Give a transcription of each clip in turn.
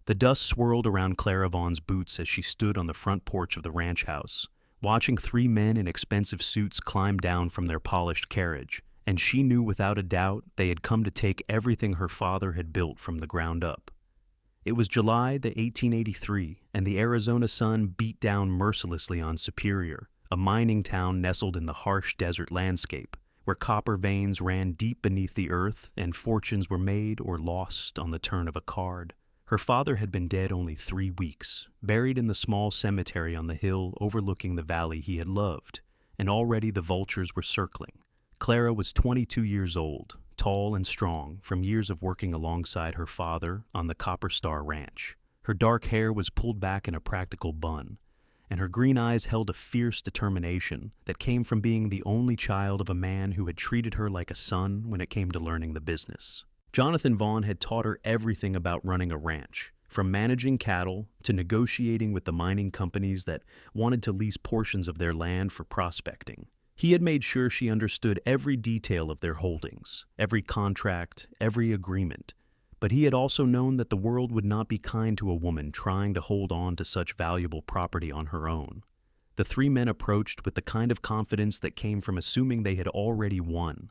The dust swirled around Clara Vaughn's boots as she stood on the front porch of the ranch house, watching three men in expensive suits climb down from their polished carriage, and she knew without a doubt they had come to take everything her father had built from the ground up. It was July the 1883, and the Arizona sun beat down mercilessly on Superior, a mining town nestled in the harsh desert landscape, where copper veins ran deep beneath the earth and fortunes were made or lost on the turn of a card. Her father had been dead only 3 weeks, buried in the small cemetery on the hill overlooking the valley he had loved, and already the vultures were circling. Clara was 22 years old, tall and strong from years of working alongside her father on the Copper Star Ranch. Her dark hair was pulled back in a practical bun, and her green eyes held a fierce determination that came from being the only child of a man who had treated her like a son when it came to learning the business. Jonathan Vaughn had taught her everything about running a ranch, from managing cattle to negotiating with the mining companies that wanted to lease portions of their land for prospecting. He had made sure she understood every detail of their holdings, every contract, every agreement. But he had also known that the world would not be kind to a woman trying to hold on to such valuable property on her own. The three men approached with the kind of confidence that came from assuming they had already won.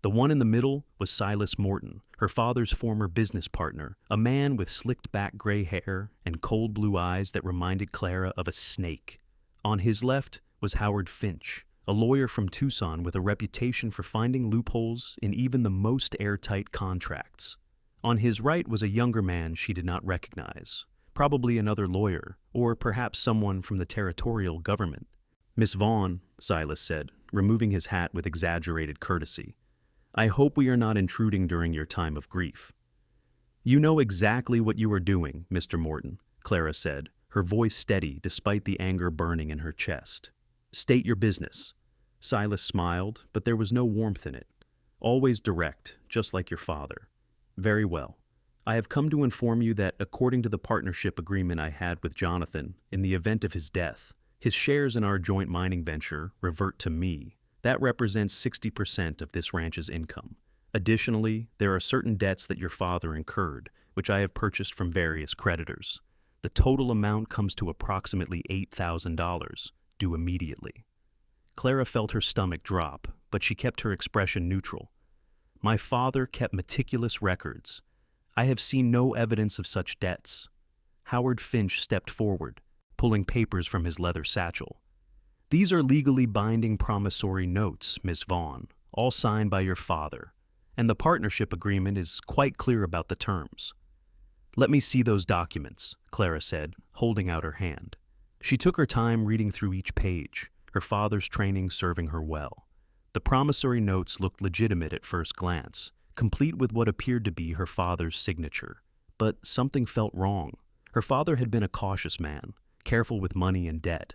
The one in the middle was Silas Morton, her father's former business partner, a man with slicked-back gray hair and cold blue eyes that reminded Clara of a snake. On his left was Howard Finch, a lawyer from Tucson with a reputation for finding loopholes in even the most airtight contracts. On his right was a younger man she did not recognize, probably another lawyer, or perhaps someone from the territorial government. "Miss Vaughn," Silas said, removing his hat with exaggerated courtesy, "I hope we are not intruding during your time of grief." "You know exactly what you are doing, Mr. Morton," Clara said, her voice steady despite the anger burning in her chest. "State your business." Silas smiled, but there was no warmth in it. "Always direct, just like your father." "Very well. I have come to inform you that, according to the partnership agreement I had with Jonathan, in the event of his death, his shares in our joint mining venture revert to me. That represents 60% of this ranch's income. Additionally, there are certain debts that your father incurred, which I have purchased from various creditors. The total amount comes to approximately $8,000, due immediately." Clara felt her stomach drop, but she kept her expression neutral. "My father kept meticulous records. I have seen no evidence of such debts." Howard Finch stepped forward, pulling papers from his leather satchel. "These are legally binding promissory notes, Miss Vaughn, all signed by your father, and the partnership agreement is quite clear about the terms." "Let me see those documents," Clara said, holding out her hand. She took her time reading through each page, her father's training serving her well. The promissory notes looked legitimate at first glance, complete with what appeared to be her father's signature. But something felt wrong. Her father had been a cautious man, careful with money and debt.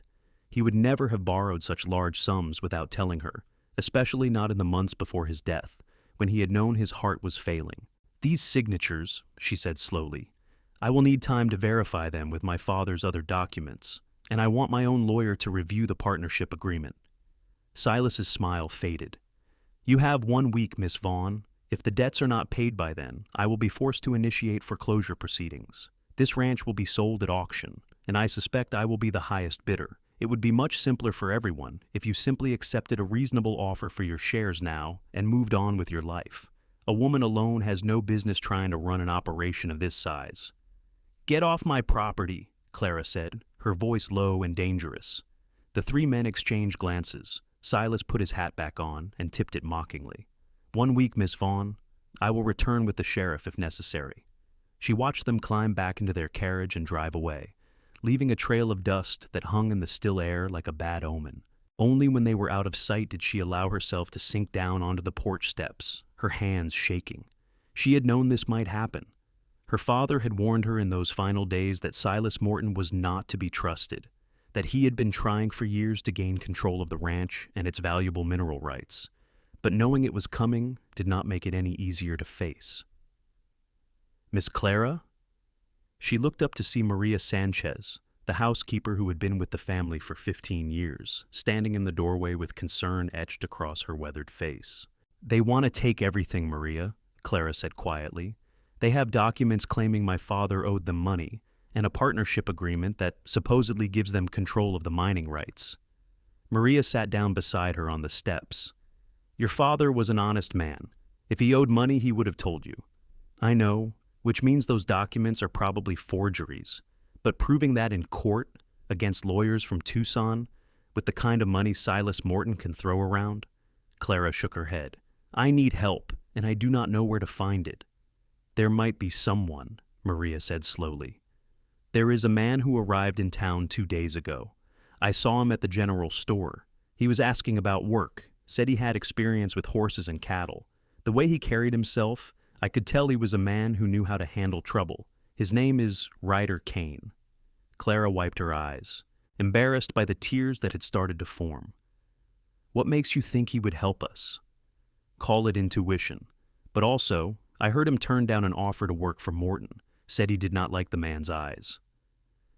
He would never have borrowed such large sums without telling her, especially not in the months before his death, when he had known his heart was failing. "These signatures," she said slowly, "I will need time to verify them with my father's other documents, and I want my own lawyer to review the partnership agreement." Silas's smile faded. "You have 1 week, Miss Vaughn. If the debts are not paid by then, I will be forced to initiate foreclosure proceedings. This ranch will be sold at auction, and I suspect I will be the highest bidder. It would be much simpler for everyone if you simply accepted a reasonable offer for your shares now and moved on with your life. A woman alone has no business trying to run an operation of this size." "Get off my property," Clara said, her voice low and dangerous. The three men exchanged glances. Silas put his hat back on and tipped it mockingly. 1 week, Miss Vaughn. I will return with the sheriff if necessary." She watched them climb back into their carriage and drive away, leaving a trail of dust that hung in the still air like a bad omen. Only when they were out of sight did she allow herself to sink down onto the porch steps, her hands shaking. She had known this might happen. Her father had warned her in those final days that Silas Morton was not to be trusted, that he had been trying for years to gain control of the ranch and its valuable mineral rights, but knowing it was coming did not make it any easier to face. "Miss Clara?" She looked up to see Maria Sanchez, the housekeeper who had been with the family for 15 years, standing in the doorway with concern etched across her weathered face. "They want to take everything, Maria," Clara said quietly. They have documents claiming my father owed them money, and a partnership agreement that supposedly gives them control of the mining rights. Maria sat down beside her on the steps. Your father was an honest man. If he owed money, he would have told you. I know, which means those documents are probably forgeries, but proving that in court, against lawyers from Tucson, with the kind of money Silas Morton can throw around? Clara shook her head. I need help, and I do not know where to find it. There might be someone, Maria said slowly. There is a man who arrived in town 2 days ago. I saw him at the general store. He was asking about work, said he had experience with horses and cattle. The way he carried himself, I could tell he was a man who knew how to handle trouble. His name is Ryder Kane. Clara wiped her eyes, embarrassed by the tears that had started to form. What makes you think he would help us? Call it intuition. But also, I heard him turn down an offer to work for Morton, said he did not like the man's eyes.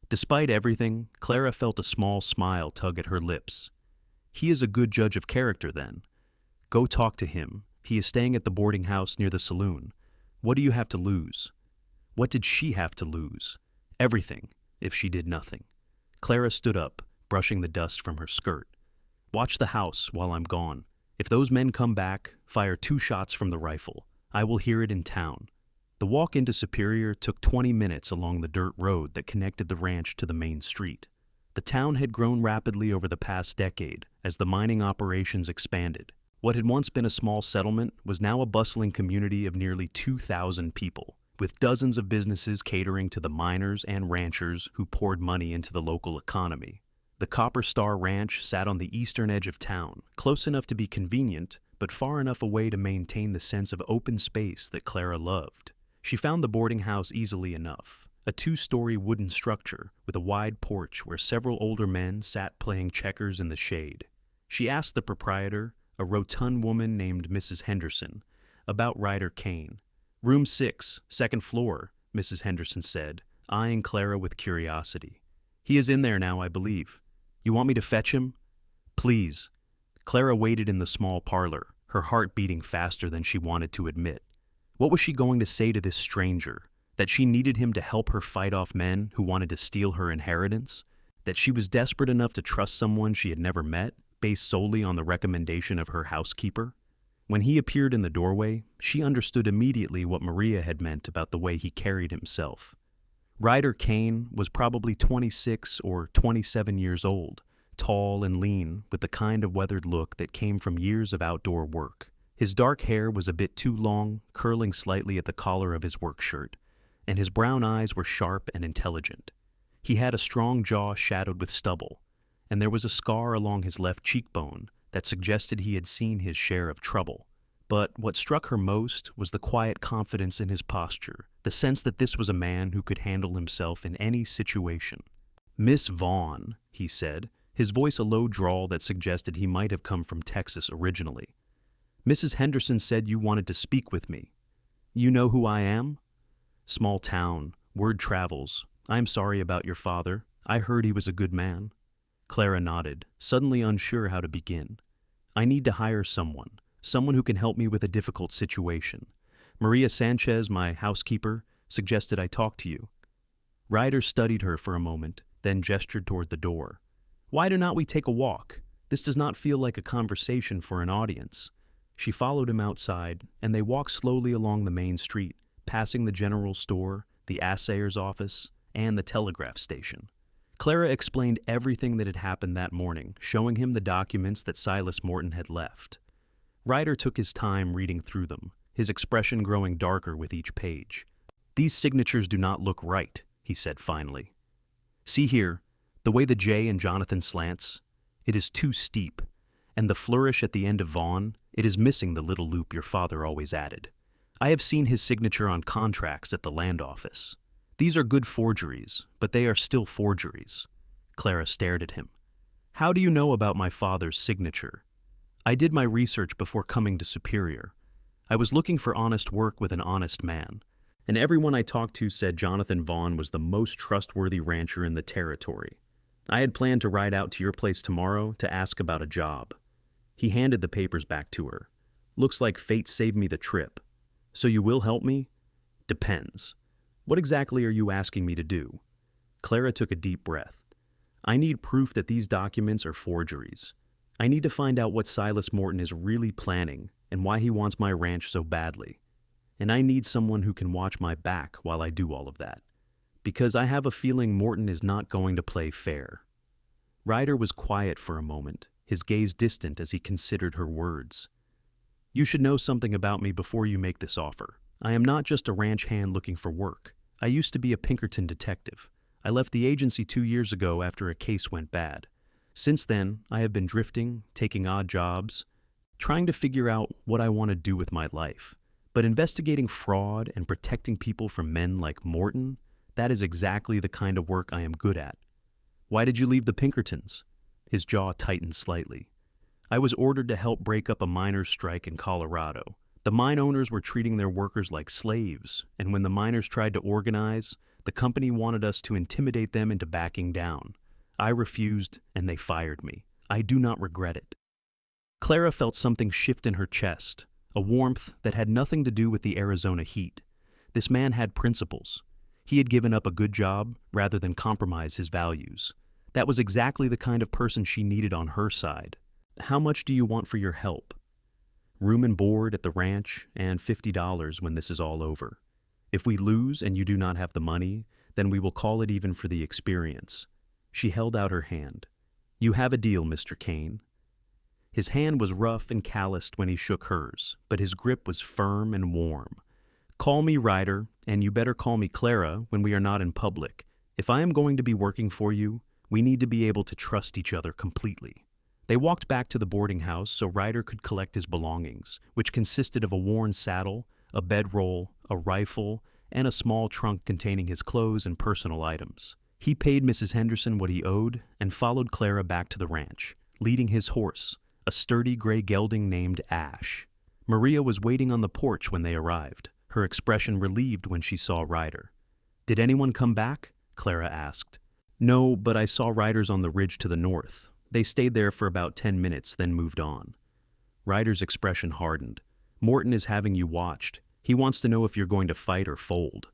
Despite everything, Clara felt a small smile tug at her lips. He is a good judge of character, then. Go talk to him. He is staying at the boarding house near the saloon. What do you have to lose? What did she have to lose? Everything, if she did nothing. Clara stood up, brushing the dust from her skirt. Watch the house while I'm gone. If those men come back, fire 2 shots from the rifle. I will hear it in town. The walk into Superior took 20 minutes along the dirt road that connected the ranch to the main street. The town had grown rapidly over the past decade as the mining operations expanded. What had once been a small settlement was now a bustling community of nearly 2,000 people, with dozens of businesses catering to the miners and ranchers who poured money into the local economy. The Copper Star Ranch sat on the eastern edge of town, close enough to be convenient, but far enough away to maintain the sense of open space that Clara loved. She found the boarding house easily enough, a 2-story wooden structure with a wide porch where several older men sat playing checkers in the shade. She asked the proprietor, a rotund woman named Mrs. Henderson, about Ryder Kane. Room 6, 2nd floor, Mrs. Henderson said, eyeing Clara with curiosity. He is in there now, I believe. You want me to fetch him? Please. Clara waited in the small parlor, her heart beating faster than she wanted to admit. What was she going to say to this stranger? That she needed him to help her fight off men who wanted to steal her inheritance? That she was desperate enough to trust someone she had never met, based solely on the recommendation of her housekeeper? When he appeared in the doorway, she understood immediately what Maria had meant about the way he carried himself. Ryder Kane was probably 26 or 27 years old, tall and lean, with the kind of weathered look that came from years of outdoor work. His dark hair was a bit too long, curling slightly at the collar of his work shirt, and his brown eyes were sharp and intelligent. He had a strong jaw shadowed with stubble, and there was a scar along his left cheekbone that suggested he had seen his share of trouble. But what struck her most was the quiet confidence in his posture, the sense that this was a man who could handle himself in any situation. Miss Vaughn, he said, his voice a low drawl that suggested he might have come from Texas originally. Mrs. Henderson said you wanted to speak with me. You know who I am? Small town, word travels. I'm sorry about your father. I heard he was a good man. Clara nodded, suddenly unsure how to begin. I need to hire someone who can help me with a difficult situation. Maria Sanchez, my housekeeper, suggested I talk to you. Ryder studied her for a moment, then gestured toward the door. Why do not we take a walk? This does not feel like a conversation for an audience. She followed him outside, and they walked slowly along the main street, passing the general store, the assayer's office, and the telegraph station. Clara explained everything that had happened that morning, showing him the documents that Silas Morton had left. Ryder took his time reading through them, his expression growing darker with each page. These signatures do not look right, he said finally. See here, the way the J in Jonathan slants? It is too steep, and the flourish at the end of Vaughn, it is missing the little loop your father always added. I have seen his signature on contracts at the land office. These are good forgeries, but they are still forgeries. Clara stared at him. How do you know about my father's signature? I did my research before coming to Superior. I was looking for honest work with an honest man, and everyone I talked to said Jonathan Vaughn was the most trustworthy rancher in the territory. I had planned to ride out to your place tomorrow to ask about a job. He handed the papers back to her. Looks like fate saved me the trip. So you will help me? Depends. What exactly are you asking me to do? Clara took a deep breath. I need proof that these documents are forgeries. I need to find out what Silas Morton is really planning and why he wants my ranch so badly. And I need someone who can watch my back while I do all of that. Because I have a feeling Morton is not going to play fair. Ryder was quiet for a moment, his gaze distant as he considered her words. You should know something about me before you make this offer. I am not just a ranch hand looking for work. I used to be a Pinkerton detective. I left the agency 2 years ago after a case went bad. Since then, I have been drifting, taking odd jobs, trying to figure out what I want to do with my life. But investigating fraud and protecting people from men like Morton, that is exactly the kind of work I am good at. Why did you leave the Pinkertons? His jaw tightened slightly. I was ordered to help break up a miners' strike in Colorado. The mine owners were treating their workers like slaves, and when the miners tried to organize, the company wanted us to intimidate them into backing down. I refused, and they fired me. I do not regret it. Clara felt something shift in her chest, a warmth that had nothing to do with the Arizona heat. This man had principles. He had given up a good job rather than compromise his values. That was exactly the kind of person she needed on her side. How much do you want for your help? Room and board at the ranch, and $50 when this is all over. If we lose and you do not have the money, then we will call it even for the experience. She held out her hand. You have a deal, Mr. Kane. His hand was rough and calloused when he shook hers, but his grip was firm and warm. Call me Ryder, and you better call me Clara when we are not in public. If I am going to be working for you, we need to be able to trust each other completely. They walked back to the boarding house so Ryder could collect his belongings, which consisted of a worn saddle, a bedroll, a rifle, and a small trunk containing his clothes and personal items. He paid Mrs. Henderson what he owed and followed Clara back to the ranch, leading his horse, a sturdy gray gelding named Ash. Maria was waiting on the porch when they arrived, her expression relieved when she saw Ryder. Did anyone come back? Clara asked. No, but I saw riders on the ridge to the north. They stayed there for about 10 minutes, then moved on. Ryder's expression hardened. Morton is having you watched. He wants to know if you're going to fight or fold.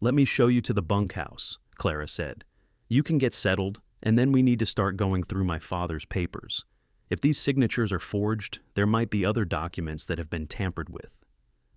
Let me show you to the bunkhouse, Clara said. You can get settled, and then we need to start going through my father's papers. If these signatures are forged, there might be other documents that have been tampered with.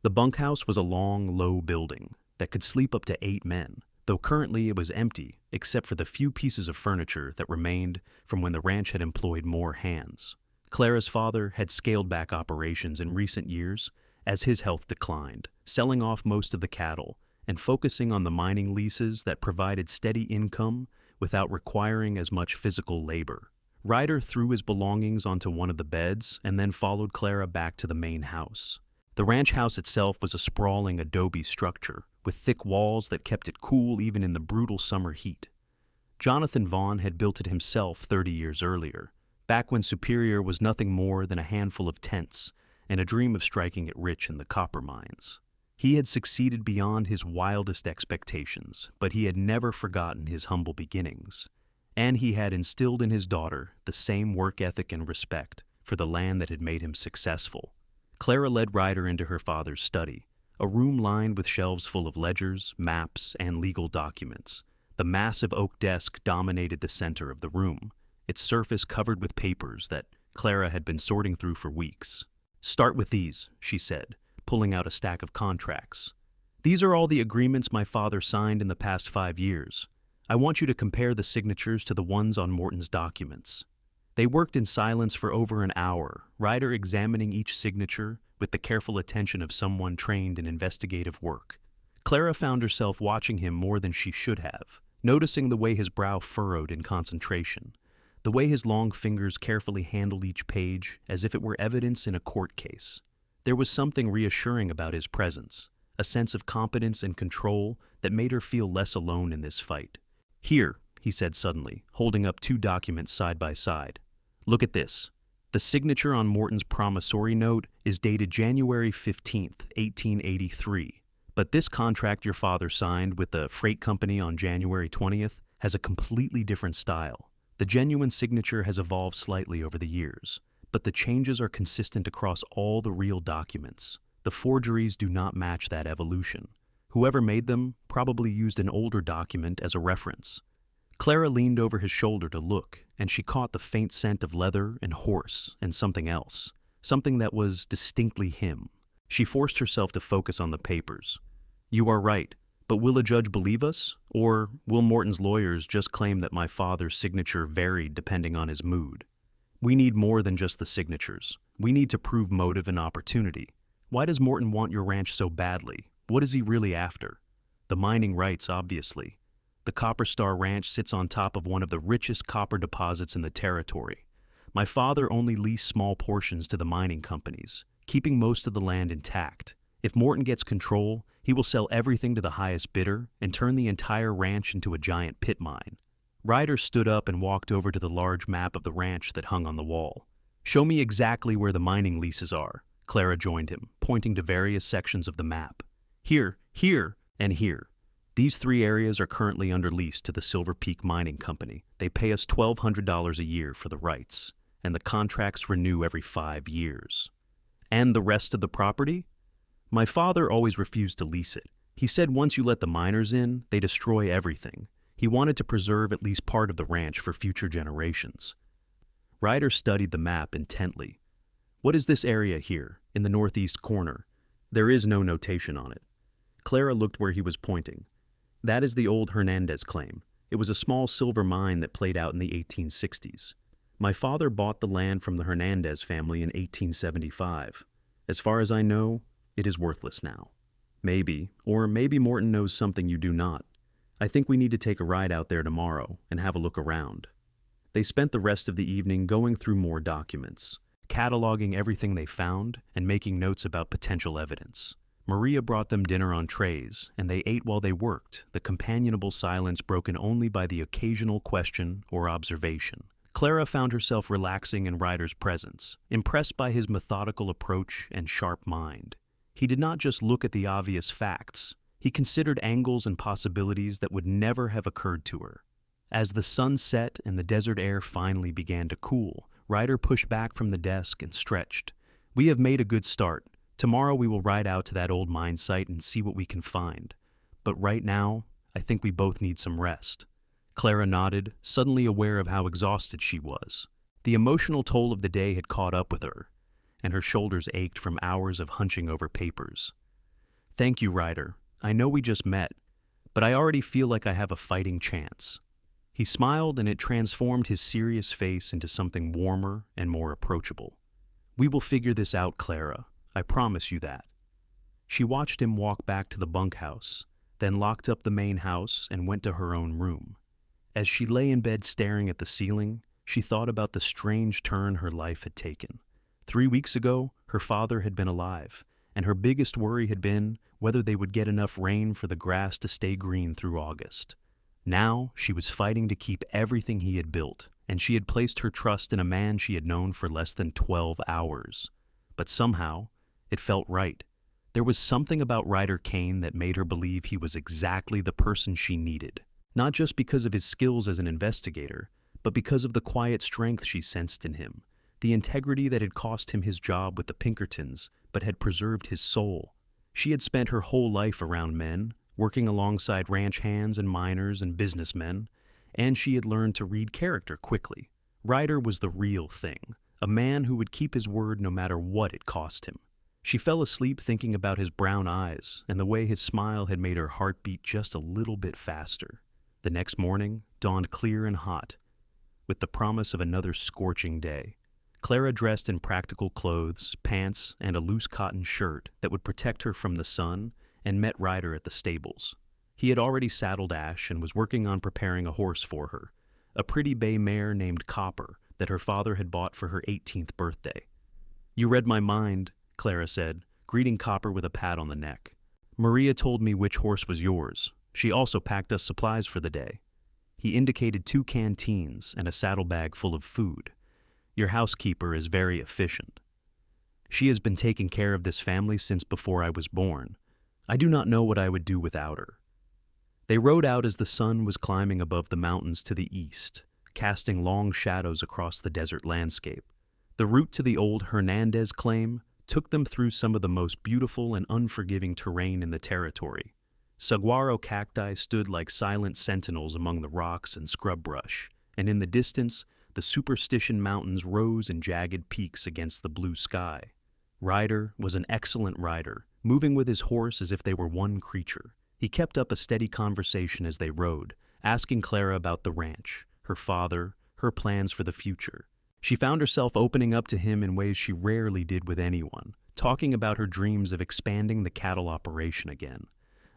The bunkhouse was a long, low building that could sleep up to 8 men, though currently it was empty except for the few pieces of furniture that remained from when the ranch had employed more hands. Clara's father had scaled back operations in recent years as his health declined, selling off most of the cattle and focusing on the mining leases that provided steady income without requiring as much physical labor. Ryder threw his belongings onto one of the beds and then followed Clara back to the main house. The ranch house itself was a sprawling adobe structure with thick walls that kept it cool even in the brutal summer heat. Jonathan Vaughn had built it himself 30 years earlier, back when Superior was nothing more than a handful of tents and a dream of striking it rich in the copper mines. He had succeeded beyond his wildest expectations, but he had never forgotten his humble beginnings, and he had instilled in his daughter the same work ethic and respect for the land that had made him successful. Clara led Ryder into her father's study, a room lined with shelves full of ledgers, maps, and legal documents. The massive oak desk dominated the center of the room, its surface covered with papers that Clara had been sorting through for weeks. Start with these, she said, pulling out a stack of contracts. These are all the agreements my father signed in the past 5 years. I want you to compare the signatures to the ones on Morton's documents. They worked in silence for over an hour, Ryder examining each signature with the careful attention of someone trained in investigative work. Clara found herself watching him more than she should have, noticing the way his brow furrowed in concentration, the way his long fingers carefully handled each page as if it were evidence in a court case. There was something reassuring about his presence, a sense of competence and control that made her feel less alone in this fight. Here, he said suddenly, holding up 2 documents side by side. Look at this. The signature on Morton's promissory note is dated January 15th, 1883. But this contract your father signed with the freight company on January 20th has a completely different style. The genuine signature has evolved slightly over the years, but the changes are consistent across all the real documents. The forgeries do not match that evolution. Whoever made them probably used an older document as a reference. Clara leaned over his shoulder to look, and she caught the faint scent of leather and horse and something else, something that was distinctly him. She forced herself to focus on the papers. "You are right, but will a judge believe us? Or will Morton's lawyers just claim that my father's signature varied depending on his mood? We need more than just the signatures. We need to prove motive and opportunity. Why does Morton want your ranch so badly? What is he really after? The mining rights, obviously. The Copper Star Ranch sits on top of one of the richest copper deposits in the territory. My father only leased small portions to the mining companies, keeping most of the land intact. If Morton gets control, he will sell everything to the highest bidder and turn the entire ranch into a giant pit mine." Ryder stood up and walked over to the large map of the ranch that hung on the wall. "Show me exactly where the mining leases are." Clara joined him, pointing to various sections of the map. "Here, here, and here. These 3 areas are currently under lease to the Silver Peak Mining Company. They pay us $1,200 a year for the rights, and the contracts renew every 5 years. And the rest of the property? My father always refused to lease it. He said once you let the miners in, they destroy everything. He wanted to preserve at least part of the ranch for future generations." Ryder studied the map intently. "What is this area here, in the northeast corner? There is no notation on it." Clara looked where he was pointing. "That is the old Hernandez claim. It was a small silver mine that played out in the 1860s. My father bought the land from the Hernandez family in 1875. As far as I know, it is worthless now. Maybe Morton knows something you do not. I think we need to take a ride out there tomorrow and have a look around." They spent the rest of the evening going through more documents, cataloging everything they found and making notes about potential evidence. Maria brought them dinner on trays, and they ate while they worked, the companionable silence broken only by the occasional question or observation. Clara found herself relaxing in Ryder's presence, impressed by his methodical approach and sharp mind. He did not just look at the obvious facts. He considered angles and possibilities that would never have occurred to her. As the sun set and the desert air finally began to cool, Ryder pushed back from the desk and stretched. "We have made a good start. Tomorrow we will ride out to that old mine site and see what we can find. But right now, I think we both need some rest." Clara nodded, suddenly aware of how exhausted she was. The emotional toll of the day had caught up with her, and her shoulders ached from hours of hunching over papers. "Thank you, Ryder. I know we just met, but I already feel like I have a fighting chance." He smiled, and it transformed his serious face into something warmer and more approachable. "We will figure this out, Clara. I promise you that." She watched him walk back to the bunkhouse, then locked up the main house and went to her own room. As she lay in bed staring at the ceiling, she thought about the strange turn her life had taken. 3 weeks ago, her father had been alive, and her biggest worry had been whether they would get enough rain for the grass to stay green through August. Now, she was fighting to keep everything he had built, and she had placed her trust in a man she had known for less than 12 hours. But somehow, it felt right. There was something about Ryder Kane that made her believe he was exactly the person she needed, not just because of his skills as an investigator, but because of the quiet strength she sensed in him, the integrity that had cost him his job with the Pinkertons but had preserved his soul. She had spent her whole life around men, working alongside ranch hands and miners and businessmen, and she had learned to read character quickly. Ryder was the real thing, a man who would keep his word no matter what it cost him. She fell asleep thinking about his brown eyes and the way his smile had made her heart beat just a little bit faster. The next morning dawned clear and hot, with the promise of another scorching day. Clara dressed in practical clothes, pants, and a loose cotton shirt that would protect her from the sun, and met Ryder at the stables. He had already saddled Ash and was working on preparing a horse for her, a pretty bay mare named Copper that her father had bought for her 18th birthday. "You read my mind," Clara said, greeting Copper with a pat on the neck. "Maria told me which horse was yours. She also packed us supplies for the day." He indicated 2 canteens and a saddlebag full of food. "Your housekeeper is very efficient. She has been taking care of this family since before I was born. I do not know what I would do without her." They rode out as the sun was climbing above the mountains to the east, casting long shadows across the desert landscape. The route to the old Hernandez claim took them through some of the most beautiful and unforgiving terrain in the territory. Saguaro cacti stood like silent sentinels among the rocks and scrub brush, and in the distance, the Superstition Mountains rose in jagged peaks against the blue sky. Ryder was an excellent rider, moving with his horse as if they were one creature. He kept up a steady conversation as they rode, asking Clara about the ranch, her father, her plans for the future. She found herself opening up to him in ways she rarely did with anyone, talking about her dreams of expanding the cattle operation again,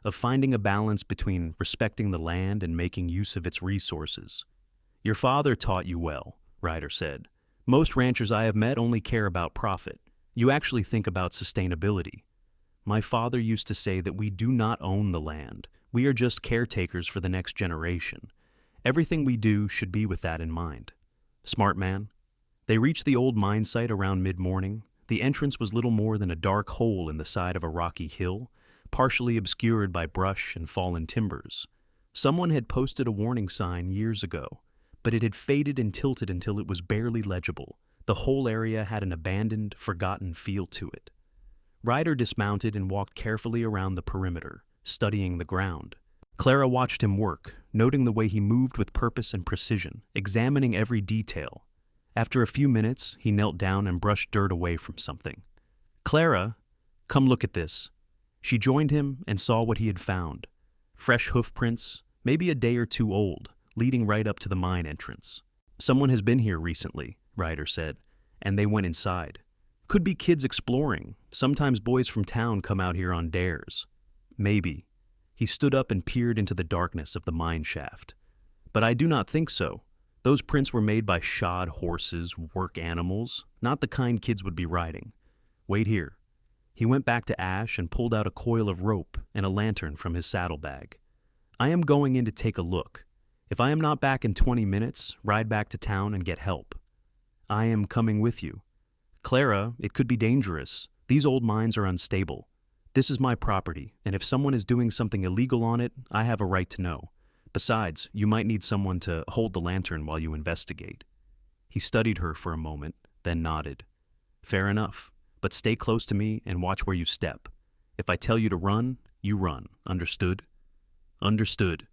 of finding a balance between respecting the land and making use of its resources. "Your father taught you well," Ryder said. "Most ranchers I have met only care about profit. You actually think about sustainability. My father used to say that we do not own the land. We are just caretakers for the next generation. Everything we do should be with that in mind." Smart man. They reached the old mine site around mid-morning. The entrance was little more than a dark hole in the side of a rocky hill, partially obscured by brush and fallen timbers. Someone had posted a warning sign years ago, but it had faded and tilted until it was barely legible. The whole area had an abandoned, forgotten feel to it. Ryder dismounted and walked carefully around the perimeter, studying the ground. Clara watched him work, noting the way he moved with purpose and precision, examining every detail. After a few minutes, he knelt down and brushed dirt away from something. "Clara, come look at this." She joined him and saw what he had found. Fresh hoof prints, maybe a day or two old, leading right up to the mine entrance. "Someone has been here recently," Ryder said, and they went inside. "Could be kids exploring. Sometimes boys from town come out here on dares." "Maybe." He stood up and peered into the darkness of the mine shaft. "But I do not think so. Those prints were made by shod horses, work animals, not the kind kids would be riding. Wait here." He went back to Ash and pulled out a coil of rope and a lantern from his saddlebag. "I am going in to take a look. If I am not back in 20 minutes, ride back to town and get help." "I am coming with you." "Clara, it could be dangerous. These old mines are unstable. This is my property, and if someone is doing something illegal on it, I have a right to know. Besides, you might need someone to hold the lantern while you investigate." He studied her for a moment, then nodded. "Fair enough, but stay close to me and watch where you step. If I tell you to run, you run. Understood?" "Understood."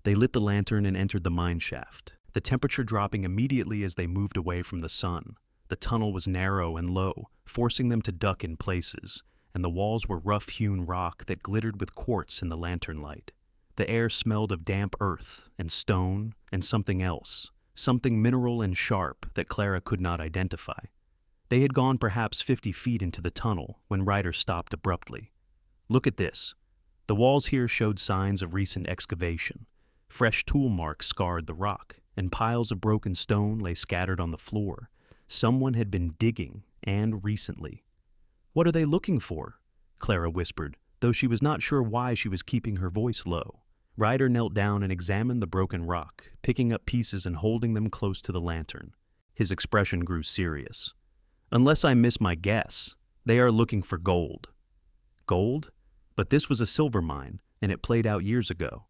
They lit the lantern and entered the mine shaft, the temperature dropping immediately as they moved away from the sun. The tunnel was narrow and low, forcing them to duck in places, and the walls were rough-hewn rock that glittered with quartz in the lantern light. The air smelled of damp earth and stone and something else, something mineral and sharp that Clara could not identify. They had gone perhaps 50 feet into the tunnel when Ryder stopped abruptly. "Look at this." The walls here showed signs of recent excavation. Fresh tool marks scarred the rock, and piles of broken stone lay scattered on the floor. Someone had been digging, and recently. "What are they looking for?" Clara whispered, though she was not sure why she was keeping her voice low. Ryder knelt down and examined the broken rock, picking up pieces and holding them close to the lantern. His expression grew serious. "Unless I miss my guess, they are looking for gold." "Gold?" But this was a silver mine, and it played out years ago.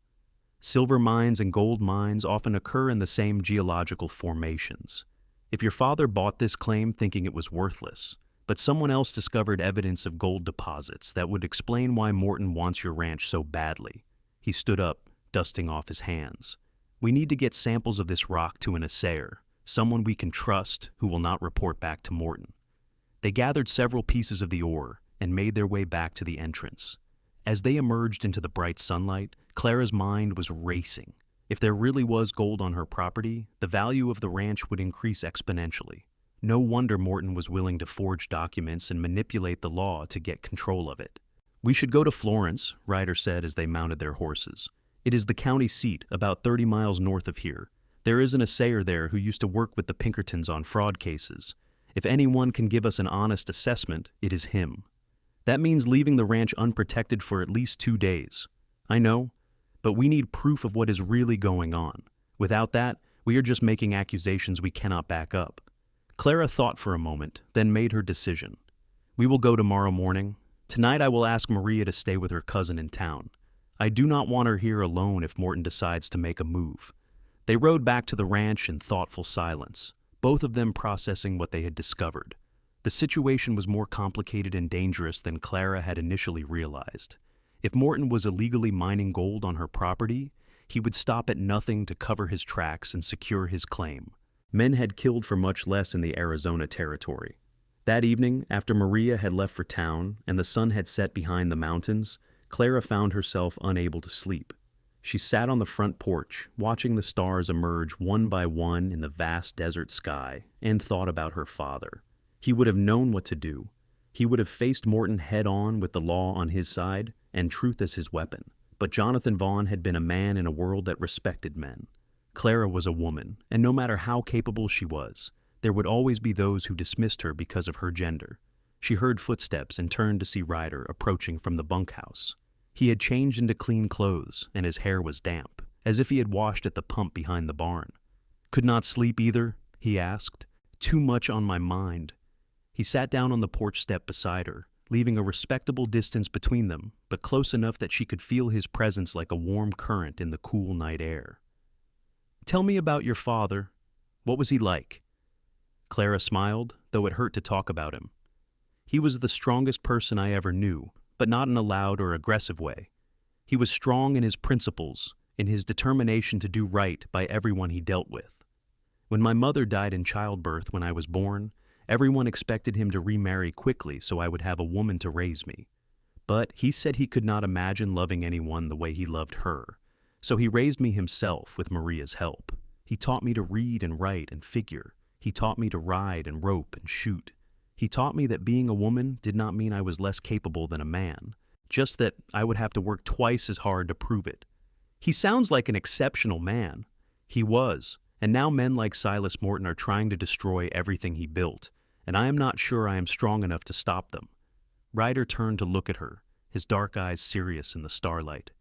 Silver mines and gold mines often occur in the same geological formations. If your father bought this claim thinking it was worthless, but someone else discovered evidence of gold deposits that would explain why Morton wants your ranch so badly. He stood up, dusting off his hands. "We need to get samples of this rock to an assayer, someone we can trust who will not report back to Morton." They gathered several pieces of the ore and made their way back to the entrance. As they emerged into the bright sunlight, Clara's mind was racing. If there really was gold on her property, the value of the ranch would increase exponentially. No wonder Morton was willing to forge documents and manipulate the law to get control of it. "We should go to Florence," Ryder said as they mounted their horses. "It is the county seat, about 30 miles north of here. There is an assayer there who used to work with the Pinkertons on fraud cases. If anyone can give us an honest assessment, it is him. That means leaving the ranch unprotected for at least 2 days. I know, but we need proof of what is really going on. Without that, we are just making accusations we cannot back up." Clara thought for a moment, then made her decision. "We will go tomorrow morning. Tonight I will ask Maria to stay with her cousin in town. I do not want her here alone if Morton decides to make a move." They rode back to the ranch in thoughtful silence, both of them processing what they had discovered. The situation was more complicated and dangerous than Clara had initially realized. If Morton was illegally mining gold on her property, he would stop at nothing to cover his tracks and secure his claim. Men had killed for much less in the Arizona territory. That evening, after Maria had left for town and the sun had set behind the mountains, Clara found herself unable to sleep. She sat on the front porch, watching the stars emerge one by one in the vast desert sky, and thought about her father. He would have known what to do. He would have faced Morton head-on with the law on his side and truth as his weapon. But Jonathan Vaughn had been a man in a world that respected men. Clara was a woman, and no matter how capable she was, there would always be those who dismissed her because of her gender. She heard footsteps and turned to see Ryder approaching from the bunkhouse. He had changed into clean clothes, and his hair was damp, as if he had washed at the pump behind the barn. "Could not sleep either?" he asked. "Too much on my mind." He sat down on the porch step beside her, leaving a respectable distance between them, but close enough that she could feel his presence like a warm current in the cool night air. "Tell me about your father. What was he like?" Clara smiled, though it hurt to talk about him. "He was the strongest person I ever knew, but not in a loud or aggressive way. He was strong in his principles, in his determination to do right by everyone he dealt with. When my mother died in childbirth when I was born, everyone expected him to remarry quickly so I would have a woman to raise me. But he said he could not imagine loving anyone the way he loved her, so he raised me himself with Maria's help. He taught me to read and write and figure. He taught me to ride and rope and shoot. He taught me that being a woman did not mean I was less capable than a man, just that I would have to work twice as hard to prove it. He sounds like an exceptional man." He was, and now men like Silas Morton are trying to destroy everything he built, and I am not sure I am strong enough to stop them. Ryder turned to look at her, his dark eyes serious in the starlight.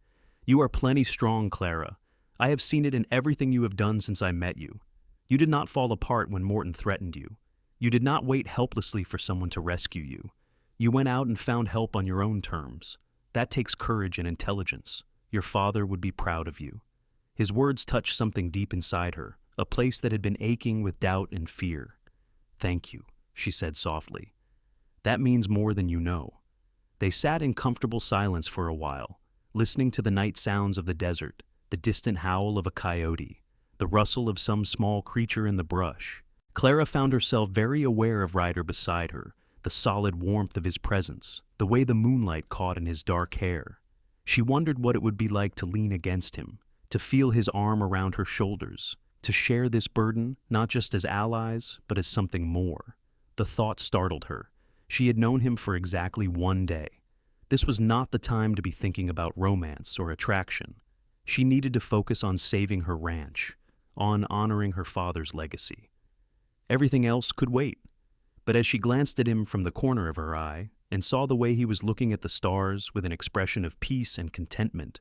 "You are plenty strong, Clara. I have seen it in everything you have done since I met you. You did not fall apart when Morton threatened you. You did not wait helplessly for someone to rescue you. You went out and found help on your own terms. That takes courage and intelligence. Your father would be proud of you." His words touched something deep inside her, a place that had been aching with doubt and fear. "Thank you," she said softly. "That means more than you know." They sat in comfortable silence for a while, listening to the night sounds of the desert, the distant howl of a coyote, the rustle of some small creature in the brush. Clara found herself very aware of Ryder beside her, the solid warmth of his presence, the way the moonlight caught in his dark hair. She wondered what it would be like to lean against him, to feel his arm around her shoulders, to share this burden, not just as allies, but as something more. The thought startled her. She had known him for exactly one day. This was not the time to be thinking about romance or attraction. She needed to focus on saving her ranch, on honoring her father's legacy. Everything else could wait. But as she glanced at him from the corner of her eye and saw the way he was looking at the stars with an expression of peace and contentment,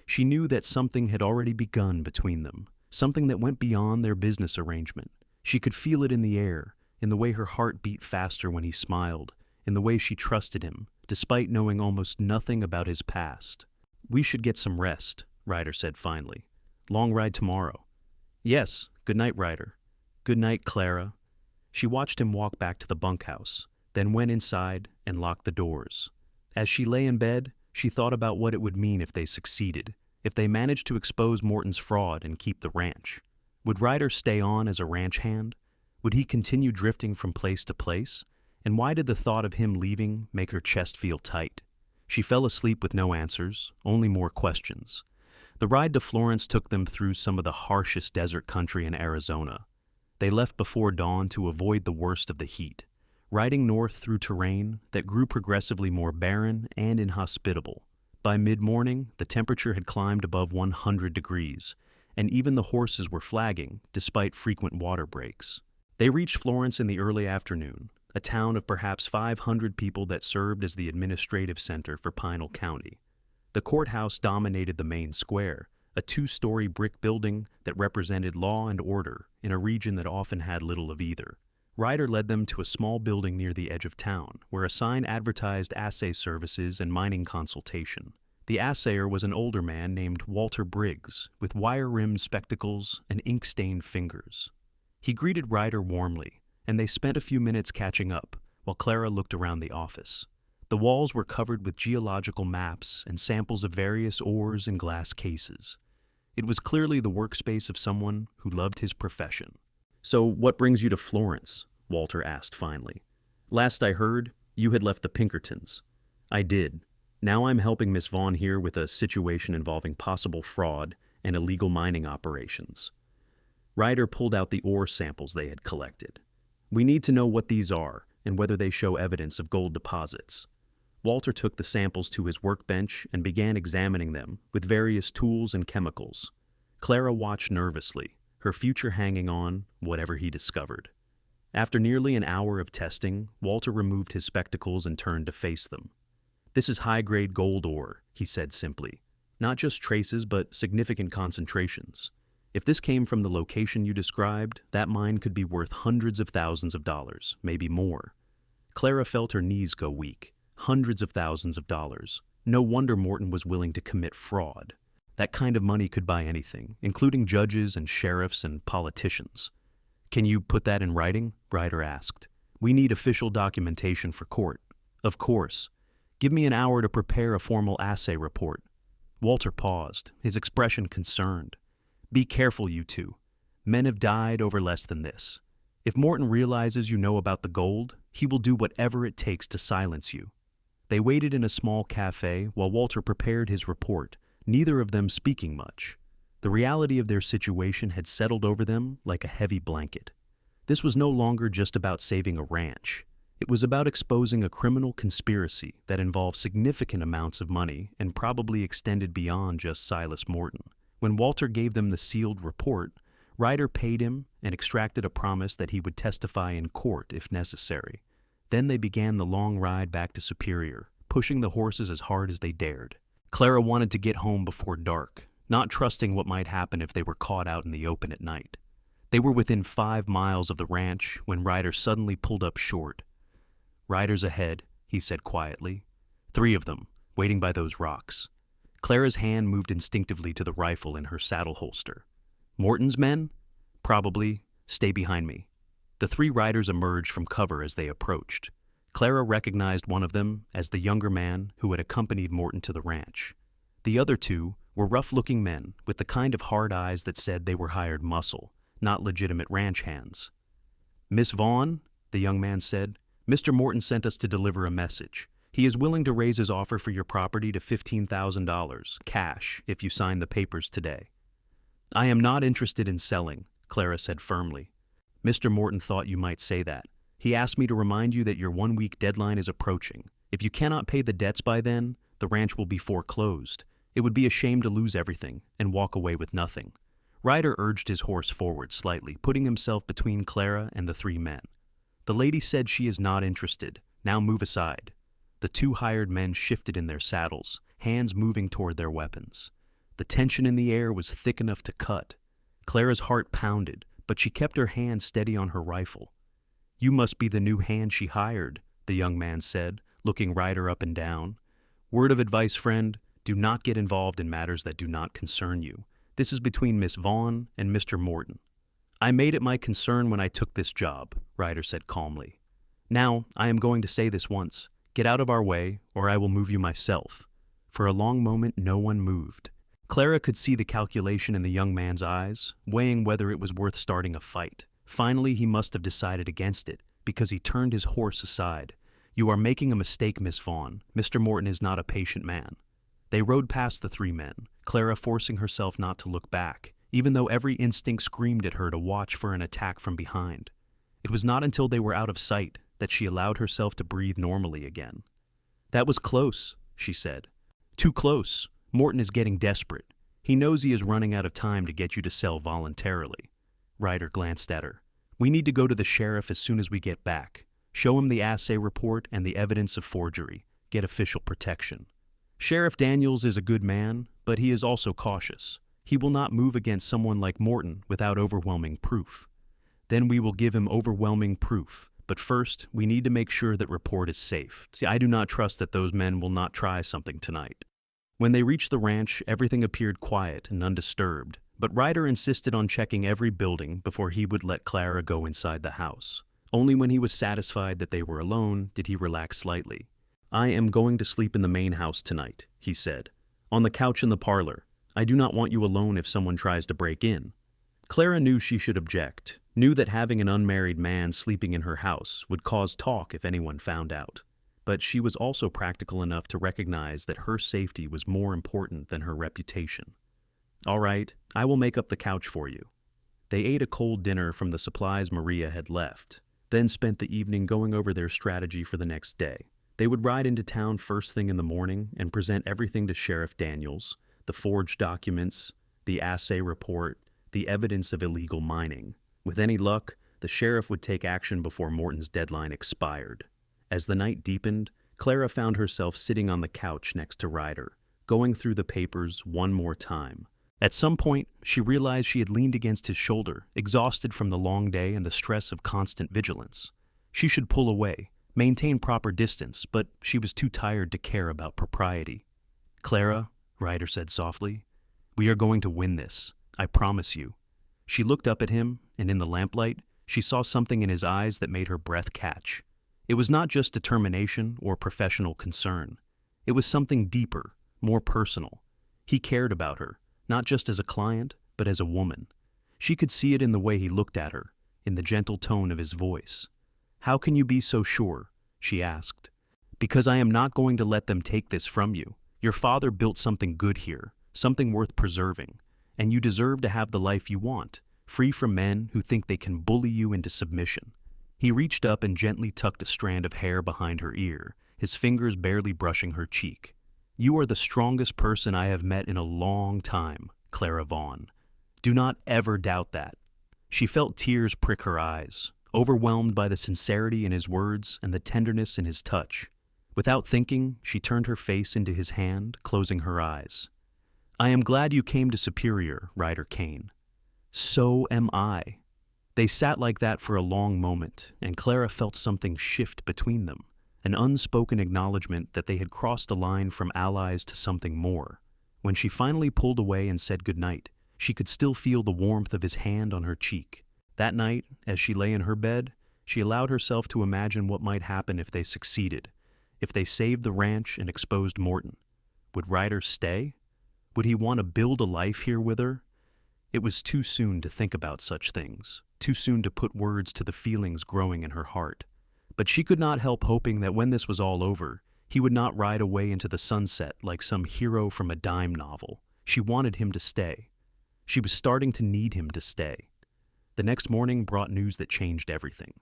she knew that something had already begun between them, something that went beyond their business arrangement. She could feel it in the air, in the way her heart beat faster when he smiled, in the way she trusted him, despite knowing almost nothing about his past. "We should get some rest," Ryder said finally. "Long ride tomorrow." "Yes, good night, Ryder." "Good night, Clara." She watched him walk back to the bunkhouse, then went inside and locked the doors. As she lay in bed, she thought about what it would mean if they succeeded, if they managed to expose Morton's fraud and keep the ranch. Would Ryder stay on as a ranch hand? Would he continue drifting from place to place? And why did the thought of him leaving make her chest feel tight? She fell asleep with no answers, only more questions. The ride to Florence took them through some of the harshest desert country in Arizona. They left before dawn to avoid the worst of the heat, riding north through terrain that grew progressively more barren and inhospitable. By mid-morning, the temperature had climbed above 100 degrees, and even the horses were flagging, despite frequent water breaks. They reached Florence in the early afternoon, a town of perhaps 500 people that served as the administrative center for Pinal County. The courthouse dominated the main square, a 2-story brick building that represented law and order in a region that often had little of either. Ryder led them to a small building near the edge of town, where a sign advertised assay services and mining consultation. The assayer was an older man named Walter Briggs, with wire-rimmed spectacles and ink-stained fingers. He greeted Ryder warmly, and they spent a few minutes catching up, while Clara looked around the office. The walls were covered with geological maps and samples of various ores in glass cases. It was clearly the workspace of someone who loved his profession. "So what brings you to Florence?" Walter asked finally. "Last I heard, you had left the Pinkertons." "I did. Now I'm helping Miss Vaughn here with a situation involving possible fraud and illegal mining operations." Ryder pulled out the ore samples they had collected. "We need to know what these are and whether they show evidence of gold deposits." Walter took the samples to his workbench and began examining them with various tools and chemicals. Clara watched nervously, her future hanging on whatever he discovered. After nearly an hour of testing, Walter removed his spectacles and turned to face them. "This is high-grade gold ore," he said simply. "Not just traces, but significant concentrations. If this came from the location you described, that mine could be worth hundreds of thousands of dollars, maybe more." Clara felt her knees go weak. Hundreds of thousands of dollars. No wonder Morton was willing to commit fraud. That kind of money could buy anything, including judges and sheriffs and politicians. "Can you put that in writing?" Ryder asked. "We need official documentation for court." "Of course. Give me an hour to prepare a formal assay report." Walter paused, his expression concerned. "Be careful, you two. Men have died over less than this. If Morton realizes you know about the gold, he will do whatever it takes to silence you." They waited in a small cafe while Walter prepared his report, neither of them speaking much. The reality of their situation had settled over them like a heavy blanket. This was no longer just about saving a ranch. It was about exposing a criminal conspiracy that involved significant amounts of money and probably extended beyond just Silas Morton. When Walter gave them the sealed report, Ryder paid him and extracted a promise that he would testify in court if necessary. Then they began the long ride back to Superior, pushing the horses as hard as they dared. Clara wanted to get home before dark, not trusting what might happen if they were caught out in the open at night. They were within 5 miles of the ranch when Ryder suddenly pulled up short. "Riders ahead," he said quietly. 3 of them, waiting by those rocks. Clara's hand moved instinctively to the rifle in her saddle holster. "Morton's men?" "Probably. Stay behind me." The 3 riders emerged from cover as they approached. Clara recognized one of them as the younger man who had accompanied Morton to the ranch. The other 2 were rough-looking men with the kind of hard eyes that said they were hired muscle, not legitimate ranch hands. "Miss Vaughn," the young man said, "Mr. Morton sent us to deliver a message. He is willing to raise his offer for your property to $15,000, cash, if you sign the papers today." "I am not interested in selling," Clara said firmly. "Mr. Morton thought you might say that. He asked me to remind you that your 1-week deadline is approaching. If you cannot pay the debts by then, the ranch will be foreclosed. It would be a shame to lose everything and walk away with nothing." Ryder urged his horse forward slightly, putting himself between Clara and the 3 men. "The lady said she is not interested. Now move aside." The 2 hired men shifted in their saddles, hands moving toward their weapons. The tension in the air was thick enough to cut. Clara's heart pounded, but she kept her hand steady on her rifle. "You must be the new hand she hired," the young man said, looking Ryder up and down. "Word of advice, friend, do not get involved in matters that do not concern you. This is between Miss Vaughn and Mr. Morton." "I made it my concern when I took this job," Ryder said calmly. "Now, I am going to say this once. Get out of our way, or I will move you myself." For a long moment, no one moved. Clara could see the calculation in the young man's eyes, weighing whether it was worth starting a fight. Finally, he must have decided against it, because he turned his horse aside. "You are making a mistake, Miss Vaughn. Mr. Morton is not a patient man." They rode past the 3 men, Clara forcing herself not to look back, even though every instinct screamed at her to watch for an attack from behind. It was not until they were out of sight that she allowed herself to breathe normally again. "That was close," she said. "Too close. Morton is getting desperate. He knows he is running out of time to get you to sell voluntarily." Ryder glanced at her. "We need to go to the sheriff as soon as we get back. Show him the assay report and the evidence of forgery. Get official protection. Sheriff Daniels is a good man, but he is also cautious. He will not move against someone like Morton without overwhelming proof. Then we will give him overwhelming proof. But first, we need to make sure that report is safe. See, I do not trust that those men will not try something tonight." When they reached the ranch, everything appeared quiet and undisturbed, but Ryder insisted on checking every building before he would let Clara go inside the house. Only when he was satisfied that they were alone did he relax slightly. "I am going to sleep in the main house tonight," he said. "On the couch in the parlor. I do not want you alone if someone tries to break in." Clara knew she should object, knew that having an unmarried man sleeping in her house would cause talk if anyone found out. But she was also practical enough to recognize that her safety was more important than her reputation. "All right, I will make up the couch for you." They ate a cold dinner from the supplies Maria had left, then spent the evening going over their strategy for the next day. They would ride into town first thing in the morning and present everything to Sheriff Daniels: the forged documents, the assay report, the evidence of illegal mining. With any luck, the sheriff would take action before Morton's deadline expired. As the night deepened, Clara found herself sitting on the couch next to Ryder, going through the papers one more time. At some point, she realized she had leaned against his shoulder, exhausted from the long day and the stress of constant vigilance. She should pull away, maintain proper distance, but she was too tired to care about propriety. "Clara," Ryder said softly, "we are going to win this. I promise you." She looked up at him, and in the lamplight, she saw something in his eyes that made her breath catch. It was not just determination or professional concern. It was something deeper, more personal. He cared about her, not just as a client, but as a woman. She could see it in the way he looked at her, in the gentle tone of his voice. "How can you be so sure?" she asked. "Because I am not going to let them take this from you. Your father built something good here, something worth preserving, and you deserve to have the life you want, free from men who think they can bully you into submission." He reached up and gently tucked a strand of hair behind her ear, his fingers barely brushing her cheek. "You are the strongest person I have met in a long time, Clara Vaughn. Do not ever doubt that." She felt tears prick her eyes, overwhelmed by the sincerity in his words and the tenderness in his touch. Without thinking, she turned her face into his hand, closing her eyes. "I am glad you came to Superior, Ryder Kane." "So am I." They sat like that for a long moment, and Clara felt something shift between them, an unspoken acknowledgement that they had crossed a line from allies to something more. When she finally pulled away and said goodnight, she could still feel the warmth of his hand on her cheek. That night, as she lay in her bed, she allowed herself to imagine what might happen if they succeeded, if they saved the ranch and exposed Morton. Would Ryder stay? Would he want to build a life here with her? It was too soon to think about such things, too soon to put words to the feelings growing in her heart. But she could not help hoping that when this was all over, he would not ride away into the sunset like some hero from a dime novel. She wanted him to stay. She was starting to need him to stay. The next morning brought news that changed everything.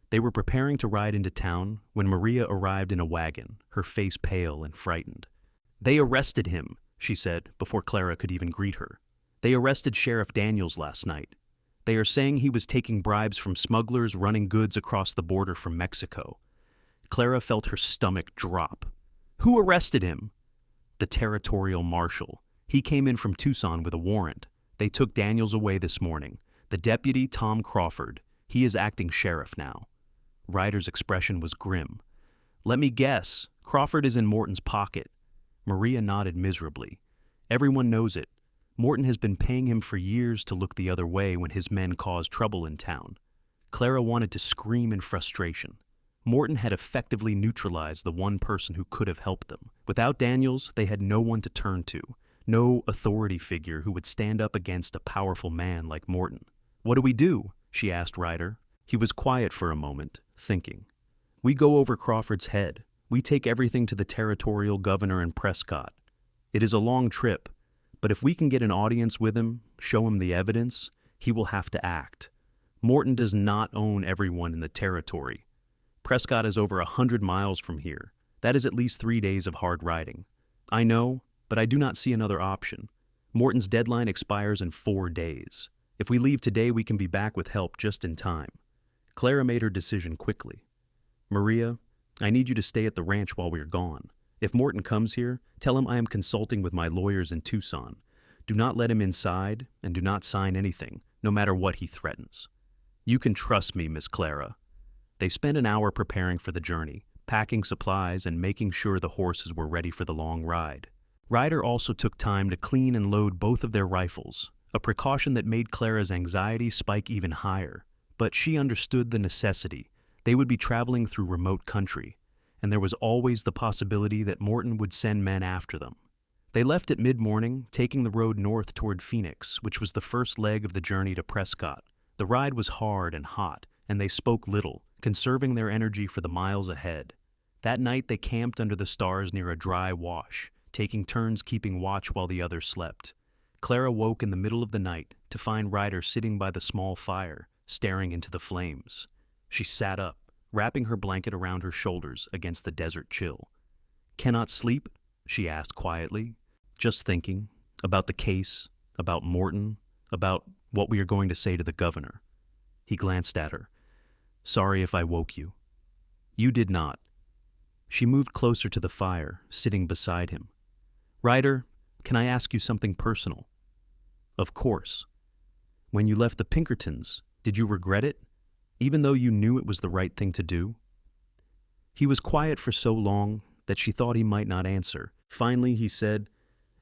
They were preparing to ride into town when Maria arrived in a wagon, her face pale and frightened. "They arrested him," she said before Clara could even greet her. "They arrested Sheriff Daniels last night. They are saying he was taking bribes from smugglers running goods across the border from Mexico." Clara felt her stomach drop. "Who arrested him?" "The territorial marshal. He came in from Tucson with a warrant. They took Daniels away this morning. The deputy, Tom Crawford. He is acting sheriff now." Ryder's expression was grim. "Let me guess. Crawford is in Morton's pocket." Maria nodded miserably. "Everyone knows it. Morton has been paying him for years to look the other way when his men caused trouble in town." Clara wanted to scream in frustration. Morton had effectively neutralized the one person who could have helped them. Without Daniels, they had no one to turn to, no authority figure who would stand up against a powerful man like Morton. "What do we do?" she asked Ryder. He was quiet for a moment, thinking. "We go over Crawford's head. We take everything to the territorial governor in Prescott. It is a long trip, but if we can get an audience with him, show him the evidence, he will have to act. Morton does not own everyone in the territory. Prescott is over 100 miles from here. That is at least 3 days of hard riding. I know, but I do not see another option. Morton's deadline expires in 4 days. If we leave today, we can be back with help just in time." Clara made her decision quickly. "Maria, I need you to stay at the ranch while we are gone. If Morton comes here, tell him I am consulting with my lawyers in Tucson. Do not let him inside, and do not sign anything, no matter what he threatens." "You can trust me, Miss Clara." They spent an hour preparing for the journey, packing supplies and making sure the horses were ready for the long ride. Ryder also took time to clean and load both of their rifles, a precaution that made Clara's anxiety spike even higher. But she understood the necessity. They would be traveling through remote country, and there was always the possibility that Morton would send men after them. They left at mid-morning, taking the road north toward Phoenix, which was the first leg of the journey to Prescott. The ride was hard and hot, and they spoke little, conserving their energy for the miles ahead. That night they camped under the stars near a dry wash, taking turns keeping watch while the others slept. Clara woke in the middle of the night to find Ryder sitting by the small fire, staring into the flames. She sat up, wrapping her blanket around her shoulders against the desert chill. "Cannot sleep?" she asked quietly. "Just thinking about the case, about Morton, about what we are going to say to the governor." He glanced at her. "Sorry if I woke you." "You did not." She moved closer to the fire, sitting beside him. "Ryder, can I ask you something personal?" "Of course." "When you left the Pinkertons, did you regret it, even though you knew it was the right thing to do?" He was quiet for so long that she thought he might not answer. Finally, he said,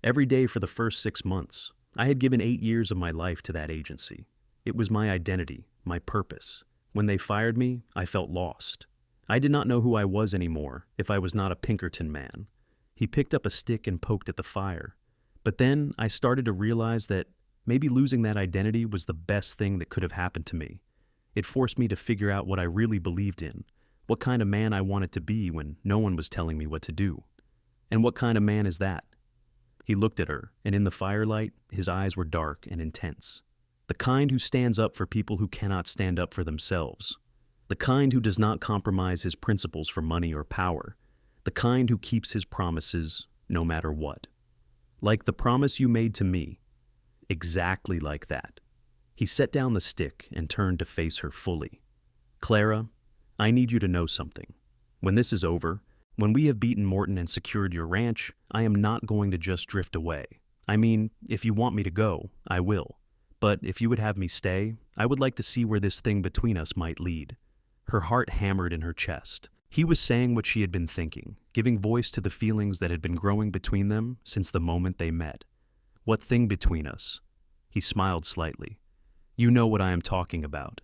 "Every day for the first 6 months. I had given 8 years of my life to that agency. It was my identity, my purpose. When they fired me, I felt lost. I did not know who I was anymore if I was not a Pinkerton man." He picked up a stick and poked at the fire. "But then I started to realize that maybe losing that identity was the best thing that could have happened to me. It forced me to figure out what I really believed in, what kind of man I wanted to be when no one was telling me what to do. And what kind of man is that?" He looked at her, and in the firelight, his eyes were dark and intense. "The kind who stands up for people who cannot stand up for themselves. The kind who does not compromise his principles for money or power. The kind who keeps his promises no matter what. Like the promise you made to me. Exactly like that." He set down the stick and turned to face her fully. "Clara, I need you to know something. When this is over, when we have beaten Morton and secured your ranch, I am not going to just drift away. I mean, if you want me to go, I will. But if you would have me stay, I would like to see where this thing between us might lead." Her heart hammered in her chest. He was saying what she had been thinking, giving voice to the feelings that had been growing between them since the moment they met. "What thing between us?" He smiled slightly. "You know what I am talking about.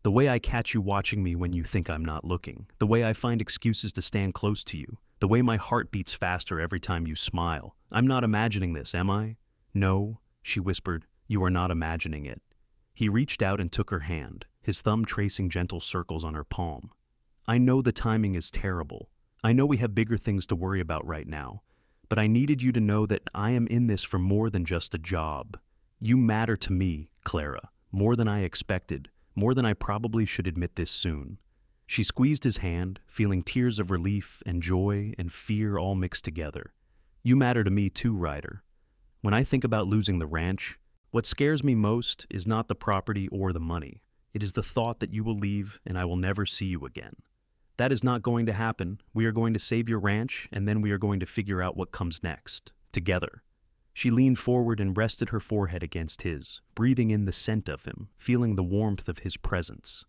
The way I catch you watching me when you think I'm not looking. The way I find excuses to stand close to you. The way my heart beats faster every time you smile. I'm not imagining this, am I?" "No," she whispered, "you are not imagining it." He reached out and took her hand, his thumb tracing gentle circles on her palm. "I know the timing is terrible. I know we have bigger things to worry about right now. But I needed you to know that I am in this for more than just a job. You matter to me, Clara, more than I expected. More than I probably should admit this soon." She squeezed his hand, feeling tears of relief and joy and fear all mixed together. "You matter to me too, Ryder. When I think about losing the ranch, what scares me most is not the property or the money. It is the thought that you will leave and I will never see you again. That is not going to happen. We are going to save your ranch, and then we are going to figure out what comes next, together." She leaned forward and rested her forehead against his, breathing in the scent of him, feeling the warmth of his presence.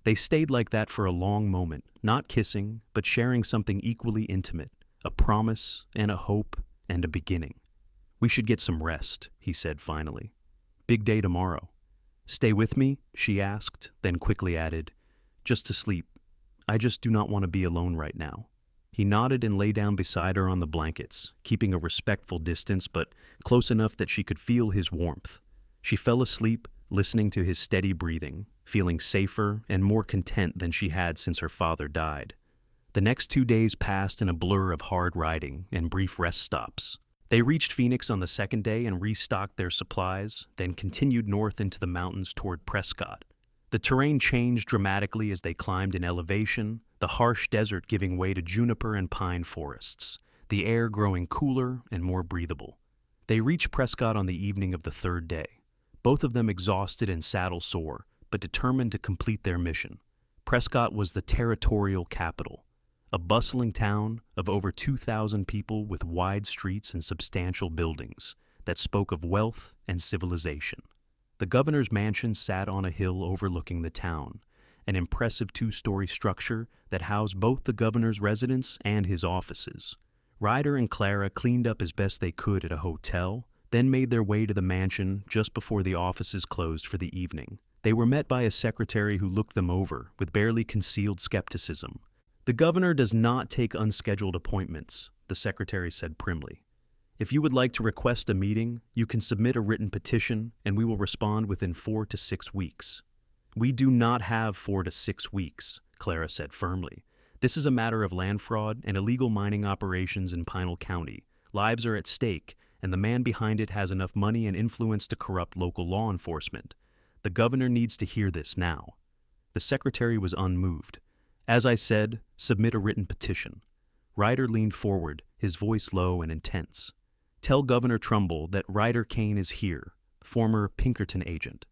They stayed like that for a long moment, not kissing, but sharing something equally intimate, a promise and a hope and a beginning. "We should get some rest," he said finally. "Big day tomorrow." "Stay with me?" she asked, then quickly added, "Just to sleep. I just do not want to be alone right now." He nodded and lay down beside her on the blankets, keeping a respectful distance but close enough that she could feel his warmth. She fell asleep, listening to his steady breathing, feeling safer and more content than she had since her father died. The next 2 days passed in a blur of hard riding and brief rest stops. They reached Phoenix on the second day and restocked their supplies, then continued north into the mountains toward Prescott. The terrain changed dramatically as they climbed in elevation, the harsh desert giving way to juniper and pine forests, the air growing cooler and more breathable. They reached Prescott on the evening of the third day, both of them exhausted and saddle-sore, but determined to complete their mission. Prescott was the territorial capital, a bustling town of over 2,000 people with wide streets and substantial buildings that spoke of wealth and civilization. The governor's mansion sat on a hill overlooking the town, an impressive 2-story structure that housed both the governor's residence and his offices. Ryder and Clara cleaned up as best they could at a hotel, then made their way to the mansion just before the offices closed for the evening. They were met by a secretary who looked them over with barely concealed skepticism. "The governor does not take unscheduled appointments," the secretary said primly. "If you would like to request a meeting, you can submit a written petition and we will respond within 4 to 6 weeks. "We do not have 4 to 6 weeks, Clara said firmly. "This is a matter of land fraud and illegal mining operations in Pinal County. Lives are at stake, and the man behind it has enough money and influence to corrupt local law enforcement. The governor needs to hear this now." The secretary was unmoved. "As I said, submit a written petition." Ryder leaned forward, his voice low and intense. "Tell Governor Trumbull that Ryder Kane is here, former Pinkerton agent.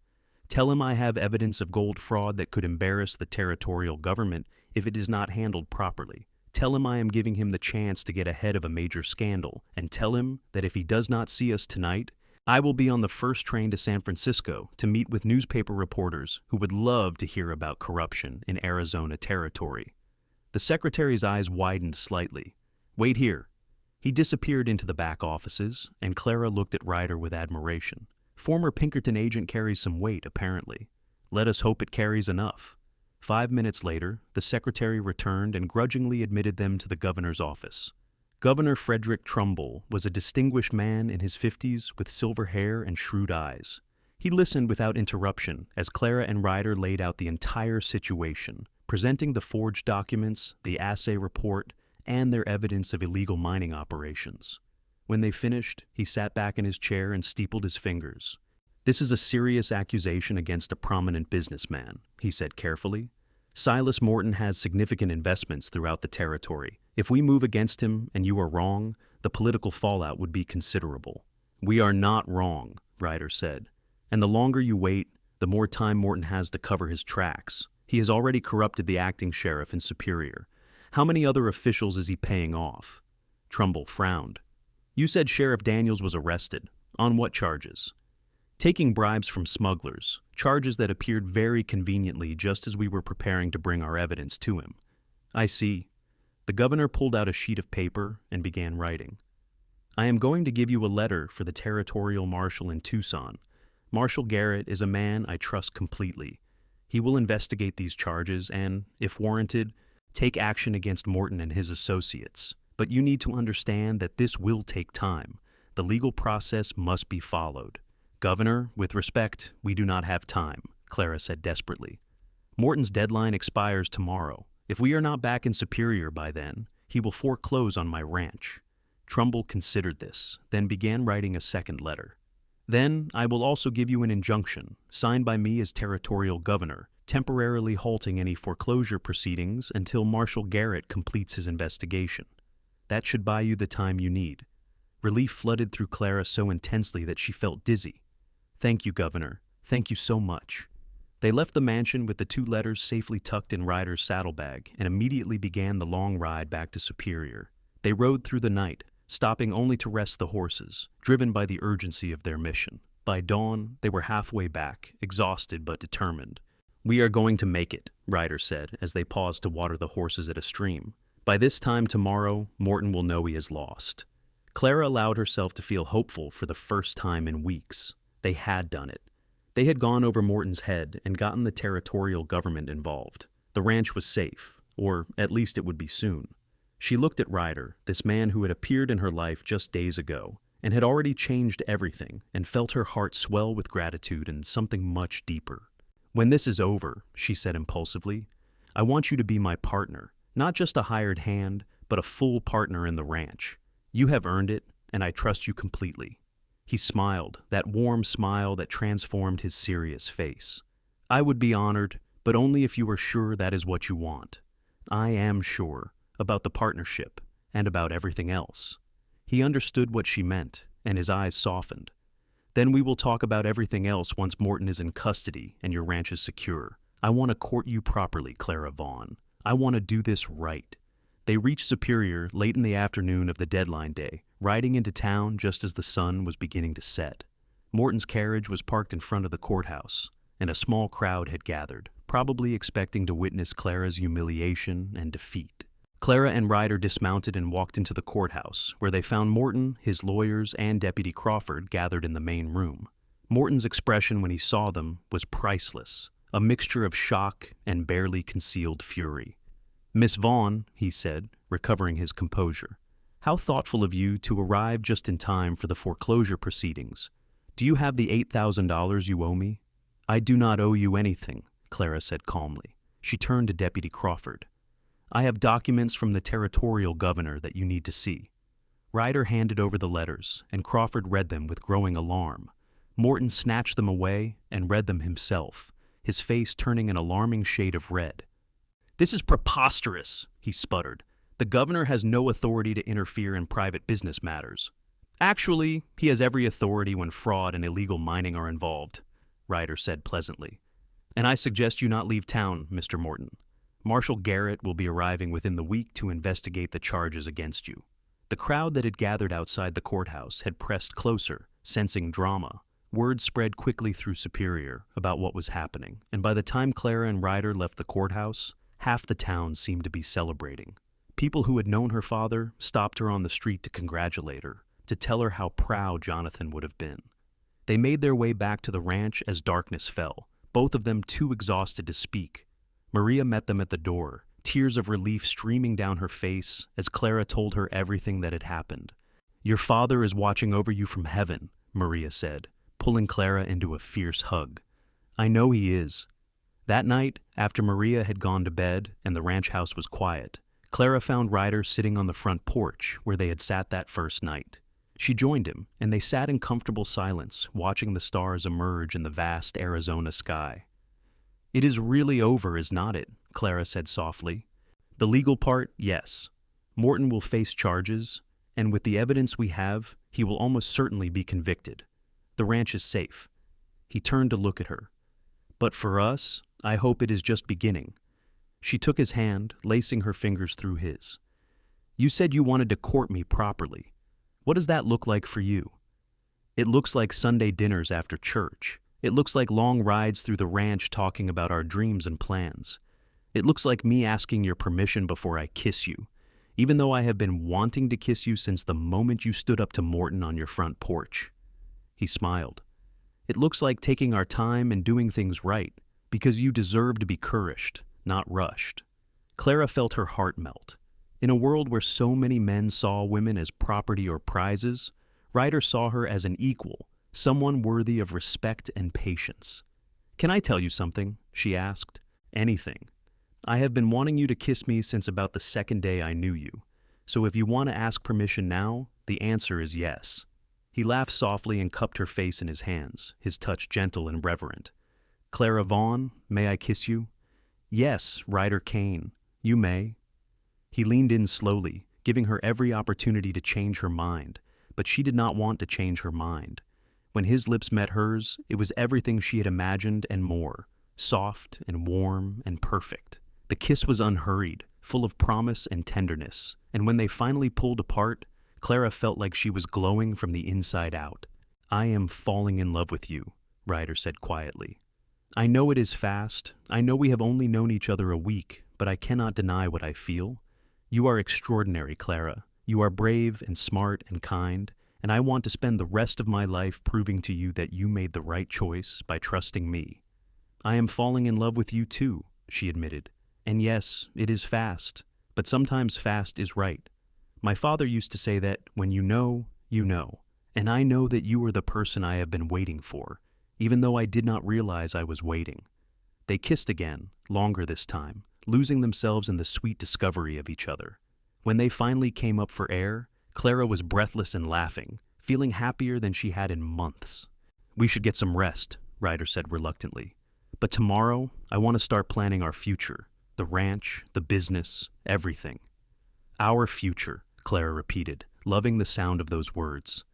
Tell him I have evidence of gold fraud that could embarrass the territorial government if it is not handled properly. Tell him I am giving him the chance to get ahead of a major scandal, and tell him that if he does not see us tonight, I will be on the first train to San Francisco to meet with newspaper reporters who would love to hear about corruption in Arizona territory." The secretary's eyes widened slightly. "Wait here." He disappeared into the back offices, and Clara looked at Ryder with admiration. Former Pinkerton agent carries some weight, apparently. Let us hope it carries enough. 5 minutes later, the secretary returned and grudgingly admitted them to the governor's office. Governor Frederick Trumbull was a distinguished man in his 50s with silver hair and shrewd eyes. He listened without interruption as Clara and Ryder laid out the entire situation, presenting the forged documents, the assay report, and their evidence of illegal mining operations. When they finished, he sat back in his chair and steepled his fingers. "This is a serious accusation against a prominent businessman," he said carefully. "Silas Morton has significant investments throughout the territory. If we move against him and you are wrong, the political fallout would be considerable." "We are not wrong," Ryder said. "And the longer you wait, the more time Morton has to cover his tracks. He has already corrupted the acting sheriff in Superior. How many other officials is he paying off?" Trumbull frowned. "You said Sheriff Daniels was arrested. On what charges?" "Taking bribes from smugglers, charges that appeared very conveniently just as we were preparing to bring our evidence to him." "I see." The governor pulled out a sheet of paper and began writing. "I am going to give you a letter for the territorial marshal in Tucson. Marshal Garrett is a man I trust completely. He will investigate these charges and, if warranted, take action against Morton and his associates. But you need to understand that this will take time. The legal process must be followed." "Governor, with respect, we do not have time," Clara said desperately. "Morton's deadline expires tomorrow. If we are not back in Superior by then, he will foreclose on my ranch." Trumbull considered this, then began writing a second letter. "Then I will also give you an injunction, signed by me as territorial governor, temporarily halting any foreclosure proceedings until Marshal Garrett completes his investigation. That should buy you the time you need." Relief flooded through Clara so intensely that she felt dizzy. "Thank you, Governor. Thank you so much." They left the mansion with the 2 letters safely tucked in Ryder's saddlebag and immediately began the long ride back to Superior. They rode through the night, stopping only to rest the horses, driven by the urgency of their mission. By dawn, they were halfway back, exhausted but determined. "We are going to make it," Ryder said as they paused to water the horses at a stream. "By this time tomorrow, Morton will know he is lost." Clara allowed herself to feel hopeful for the first time in weeks. They had done it. They had gone over Morton's head and gotten the territorial government involved. The ranch was safe, or at least it would be soon. She looked at Ryder, this man who had appeared in her life just days ago, and had already changed everything, and felt her heart swell with gratitude and something much deeper. "When this is over," she said impulsively, "I want you to be my partner. Not just a hired hand, but a full partner in the ranch. You have earned it, and I trust you completely." He smiled, that warm smile that transformed his serious face. "I would be honored, but only if you are sure that is what you want." "I am sure, about the partnership, and about everything else." He understood what she meant, and his eyes softened. "Then we will talk about everything else once Morton is in custody and your ranch is secure. I want to court you properly, Clara Vaughn. I want to do this right." They reached Superior late in the afternoon of the deadline day, riding into town just as the sun was beginning to set. Morton's carriage was parked in front of the courthouse, and a small crowd had gathered, probably expecting to witness Clara's humiliation and defeat. Clara and Ryder dismounted and walked into the courthouse, where they found Morton, his lawyers, and Deputy Crawford gathered in the main room. Morton's expression when he saw them was priceless, a mixture of shock and barely concealed fury. "Miss Vaughn," he said, recovering his composure, "how thoughtful of you to arrive just in time for the foreclosure proceedings. Do you have the $8,000 you owe me?" "I do not owe you anything," Clara said calmly. She turned to Deputy Crawford. "I have documents from the territorial governor that you need to see." Ryder handed over the letters, and Crawford read them with growing alarm. Morton snatched them away and read them himself, his face turning an alarming shade of red. "This is preposterous," he sputtered. "The governor has no authority to interfere in private business matters." "Actually, he has every authority when fraud and illegal mining are involved," Ryder said pleasantly. "And I suggest you not leave town, Mr. Morton. Marshal Garrett will be arriving within the week to investigate the charges against you." The crowd that had gathered outside the courthouse had pressed closer, sensing drama. Word spread quickly through Superior about what was happening, and by the time Clara and Ryder left the courthouse, half the town seemed to be celebrating. People who had known her father stopped her on the street to congratulate her, to tell her how proud Jonathan would have been. They made their way back to the ranch as darkness fell, both of them too exhausted to speak. Maria met them at the door, tears of relief streaming down her face as Clara told her everything that had happened. "Your father is watching over you from heaven," Maria said, pulling Clara into a fierce hug. "I know he is." That night, after Maria had gone to bed and the ranch house was quiet, Clara found Ryder sitting on the front porch where they had sat that first night. She joined him, and they sat in comfortable silence, watching the stars emerge in the vast Arizona sky. "It is really over, is not it?" Clara said softly. "The legal part, yes. Morton will face charges, and with the evidence we have, he will almost certainly be convicted. The ranch is safe." He turned to look at her. "But for us, I hope it is just beginning." She took his hand, lacing her fingers through his. "You said you wanted to court me properly. What does that look like for you?" "It looks like Sunday dinners after church. It looks like long rides through the ranch talking about our dreams and plans. It looks like me asking your permission before I kiss you, even though I have been wanting to kiss you since the moment you stood up to Morton on your front porch." He smiled. "It looks like taking our time and doing things right, because you deserve to be encouraged, not rushed." Clara felt her heart melt. In a world where so many men saw women as property or prizes, Ryder saw her as an equal, someone worthy of respect and patience. "Can I tell you something?" she asked. "Anything. I have been wanting you to kiss me since about the second day I knew you, so if you want to ask permission now, the answer is yes." He laughed softly and cupped her face in his hands, his touch gentle and reverent. "Clara Vaughn, may I kiss you?" "Yes, Ryder Kane, you may." He leaned in slowly, giving her every opportunity to change her mind, but she did not want to change her mind. When his lips met hers, it was everything she had imagined and more, soft and warm and perfect. The kiss was unhurried, full of promise and tenderness, and when they finally pulled apart, Clara felt like she was glowing from the inside out. "I am falling in love with you," Ryder said quietly. "I know it is fast. I know we have only known each other a week, but I cannot deny what I feel. You are extraordinary, Clara. You are brave and smart and kind, and I want to spend the rest of my life proving to you that you made the right choice by trusting me." "I am falling in love with you too," she admitted. "And yes, it is fast, but sometimes fast is right. My father used to say that when you know, and I know that you are the person I have been waiting for, even though I did not realize I was waiting." They kissed again, longer this time, losing themselves in the sweet discovery of each other. When they finally came up for air, Clara was breathless and laughing, feeling happier than she had in months. "We should get some rest," Ryder said reluctantly. "But tomorrow, I want to start planning our future, the ranch, the business, everything." "Our future," Clara repeated, loving the sound of those words.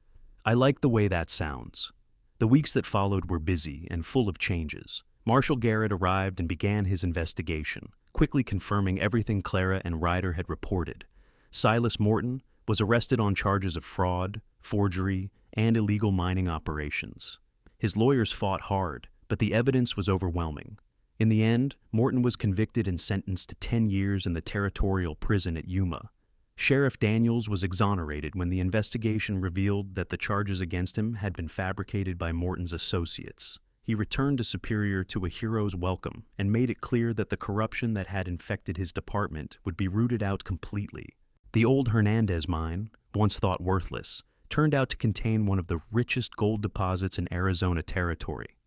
"I like the way that sounds." The weeks that followed were busy and full of changes. Marshal Garrett arrived and began his investigation, quickly confirming everything Clara and Ryder had reported. Silas Morton was arrested on charges of fraud, forgery, and illegal mining operations. His lawyers fought hard, but the evidence was overwhelming. In the end, Morton was convicted and sentenced to 10 years in the territorial prison at Yuma. Sheriff Daniels was exonerated when the investigation revealed that the charges against him had been fabricated by Morton's associates. he returned to Superior to a hero's welcome and made it clear that the corruption that had infected his department would be rooted out completely. The old Hernandez mine, once thought worthless, turned out to contain one of the richest gold deposits in Arizona territory.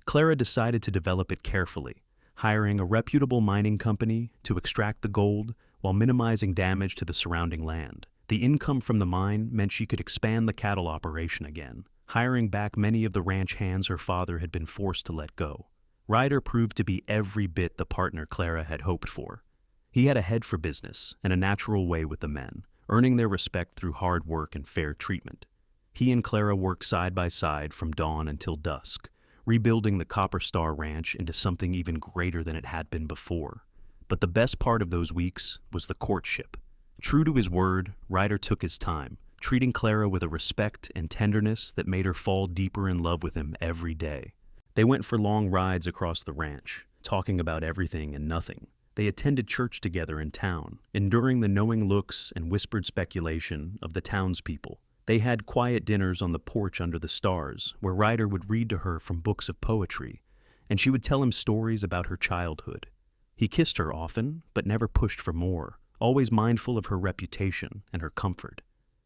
Clara decided to develop it carefully, hiring a reputable mining company to extract the gold while minimizing damage to the surrounding land. The income from the mine meant she could expand the cattle operation again, hiring back many of the ranch hands her father had been forced to let go. Ryder proved to be every bit the partner Clara had hoped for. He had a head for business and a natural way with the men, earning their respect through hard work and fair treatment. He and Clara worked side by side from dawn until dusk, rebuilding the Copper Star Ranch into something even greater than it had been before. But the best part of those weeks was the courtship. True to his word, Ryder took his time, treating Clara with a respect and tenderness that made her fall deeper in love with him every day. They went for long rides across the ranch, talking about everything and nothing. They attended church together in town, enduring the knowing looks and whispered speculation of the townspeople. They had quiet dinners on the porch under the stars, where Ryder would read to her from books of poetry, and she would tell him stories about her childhood. He kissed her often, but never pushed for more, always mindful of her reputation and her comfort.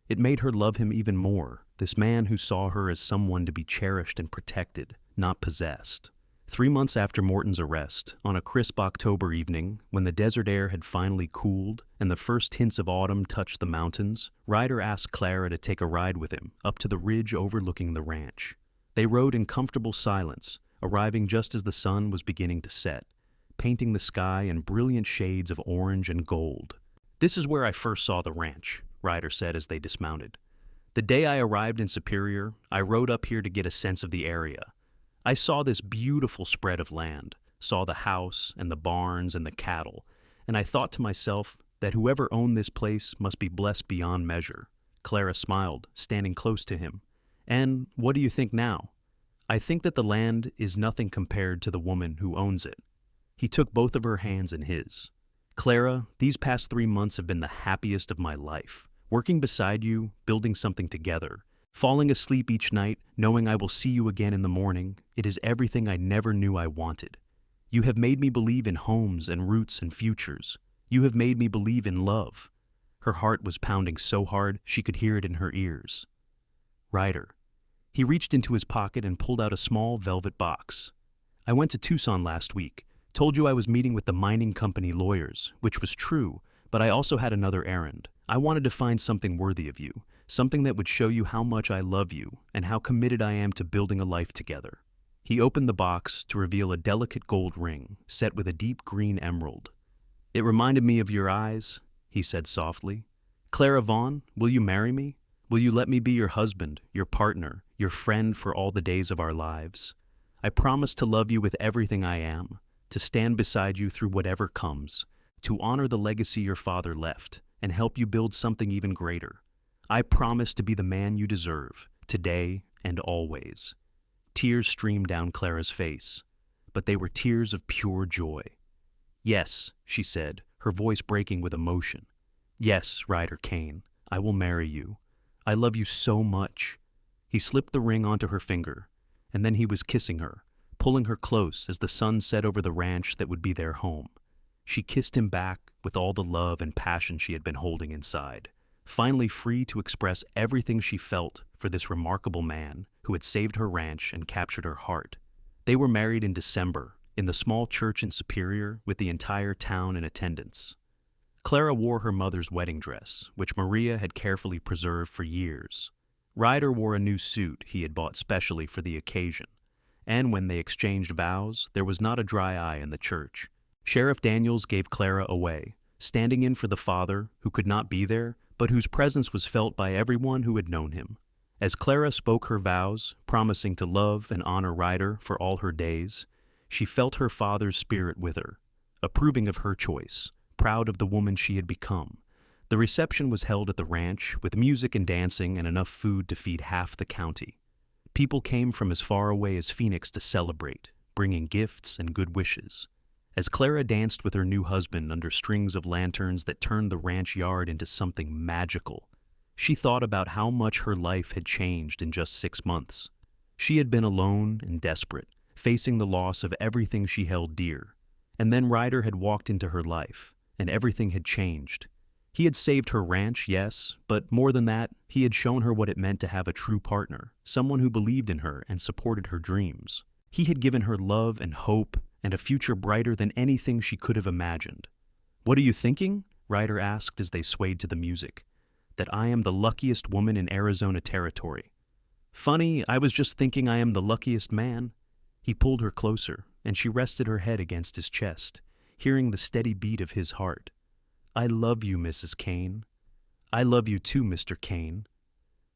It made her love him even more, this man who saw her as someone to be cherished and protected, not possessed. 3 months after Morton's arrest, on a crisp October evening, when the desert air had finally cooled and the first hints of autumn touched the mountains, Ryder asked Clara to take a ride with him up to the ridge overlooking the ranch. They rode in comfortable silence, arriving just as the sun was beginning to set, painting the sky in brilliant shades of orange and gold. "This is where I first saw the ranch," Ryder said as they dismounted. "The day I arrived in Superior, I rode up here to get a sense of the area. I saw this beautiful spread of land, saw the house and the barns and the cattle, and I thought to myself that whoever owned this place must be blessed beyond measure." Clara smiled, standing close to him. "And what do you think now?" "I think that the land is nothing compared to the woman who owns it." He took both of her hands in his. "Clara, these past 3 months have been the happiest of my life. Working beside you, building something together. Falling asleep each night, knowing I will see you again in the morning, it is everything I never knew I wanted. You have made me believe in homes and roots and futures. You have made me believe in love." Her heart was pounding so hard she could hear it in her ears. "Ryder." He reached into his pocket and pulled out a small velvet box. "I went to Tucson last week, told you I was meeting with the mining company lawyers, which was true, but I also had another errand. I wanted to find something worthy of you. Something that would show you how much I love you and how committed I am to building a life together." He opened the box to reveal a delicate gold ring set with a deep green emerald. "It reminded me of your eyes," he said softly. "Clara Vaughn, will you marry me? Will you let me be your husband, your partner, your friend for all the days of our lives? I promise to love you with everything I am, to stand beside you through whatever comes, to honor the legacy your father left, and help you build something even greater. I promise to be the man you deserve, today and always." Tears streamed down Clara's face, but they were tears of pure joy. "Yes," she said, her voice breaking with emotion. "Yes, Ryder Kane, I will marry you. I love you so much." He slipped the ring onto her finger, and then he was kissing her, pulling her close as the sun set over the ranch that would be their home. She kissed him back with all the love and passion she had been holding inside, finally free to express everything she felt for this remarkable man who had saved her ranch and captured her heart. They were married in December, in the small church in Superior with the entire town in attendance. Clara wore her mother's wedding dress, which Maria had carefully preserved for years. Ryder wore a new suit he had bought specially for the occasion, and when they exchanged vows, there was not a dry eye in the church. Sheriff Daniels gave Clara away, standing in for the father who could not be there, but whose presence was felt by everyone who had known him. As Clara spoke her vows, promising to love and honor Ryder for all her days, she felt her father's spirit with her, approving of her choice, proud of the woman she had become. The reception was held at the ranch, with music and dancing and enough food to feed half the county. People came from as far away as Phoenix to celebrate, bringing gifts and good wishes. As Clara danced with her new husband under strings of lanterns that turned the ranch yard into something magical, she thought about how much her life had changed in just 6 months. She had been alone and desperate, facing the loss of everything she held dear. And then Ryder had walked into her life, and everything had changed. He had saved her ranch, yes, but more than that, he had shown her what it meant to have a true partner, someone who believed in her and supported her dreams. He had given her love and hope and a future brighter than anything she could have imagined. "What are you thinking?" Ryder asked as they swayed to the music. "That I am the luckiest woman in Arizona territory." "Funny, I was just thinking I am the luckiest man." He pulled her closer, and she rested her head against his chest, hearing the steady beat of his heart. "I love you, Mrs. Kane." "I love you too, Mr. Kane."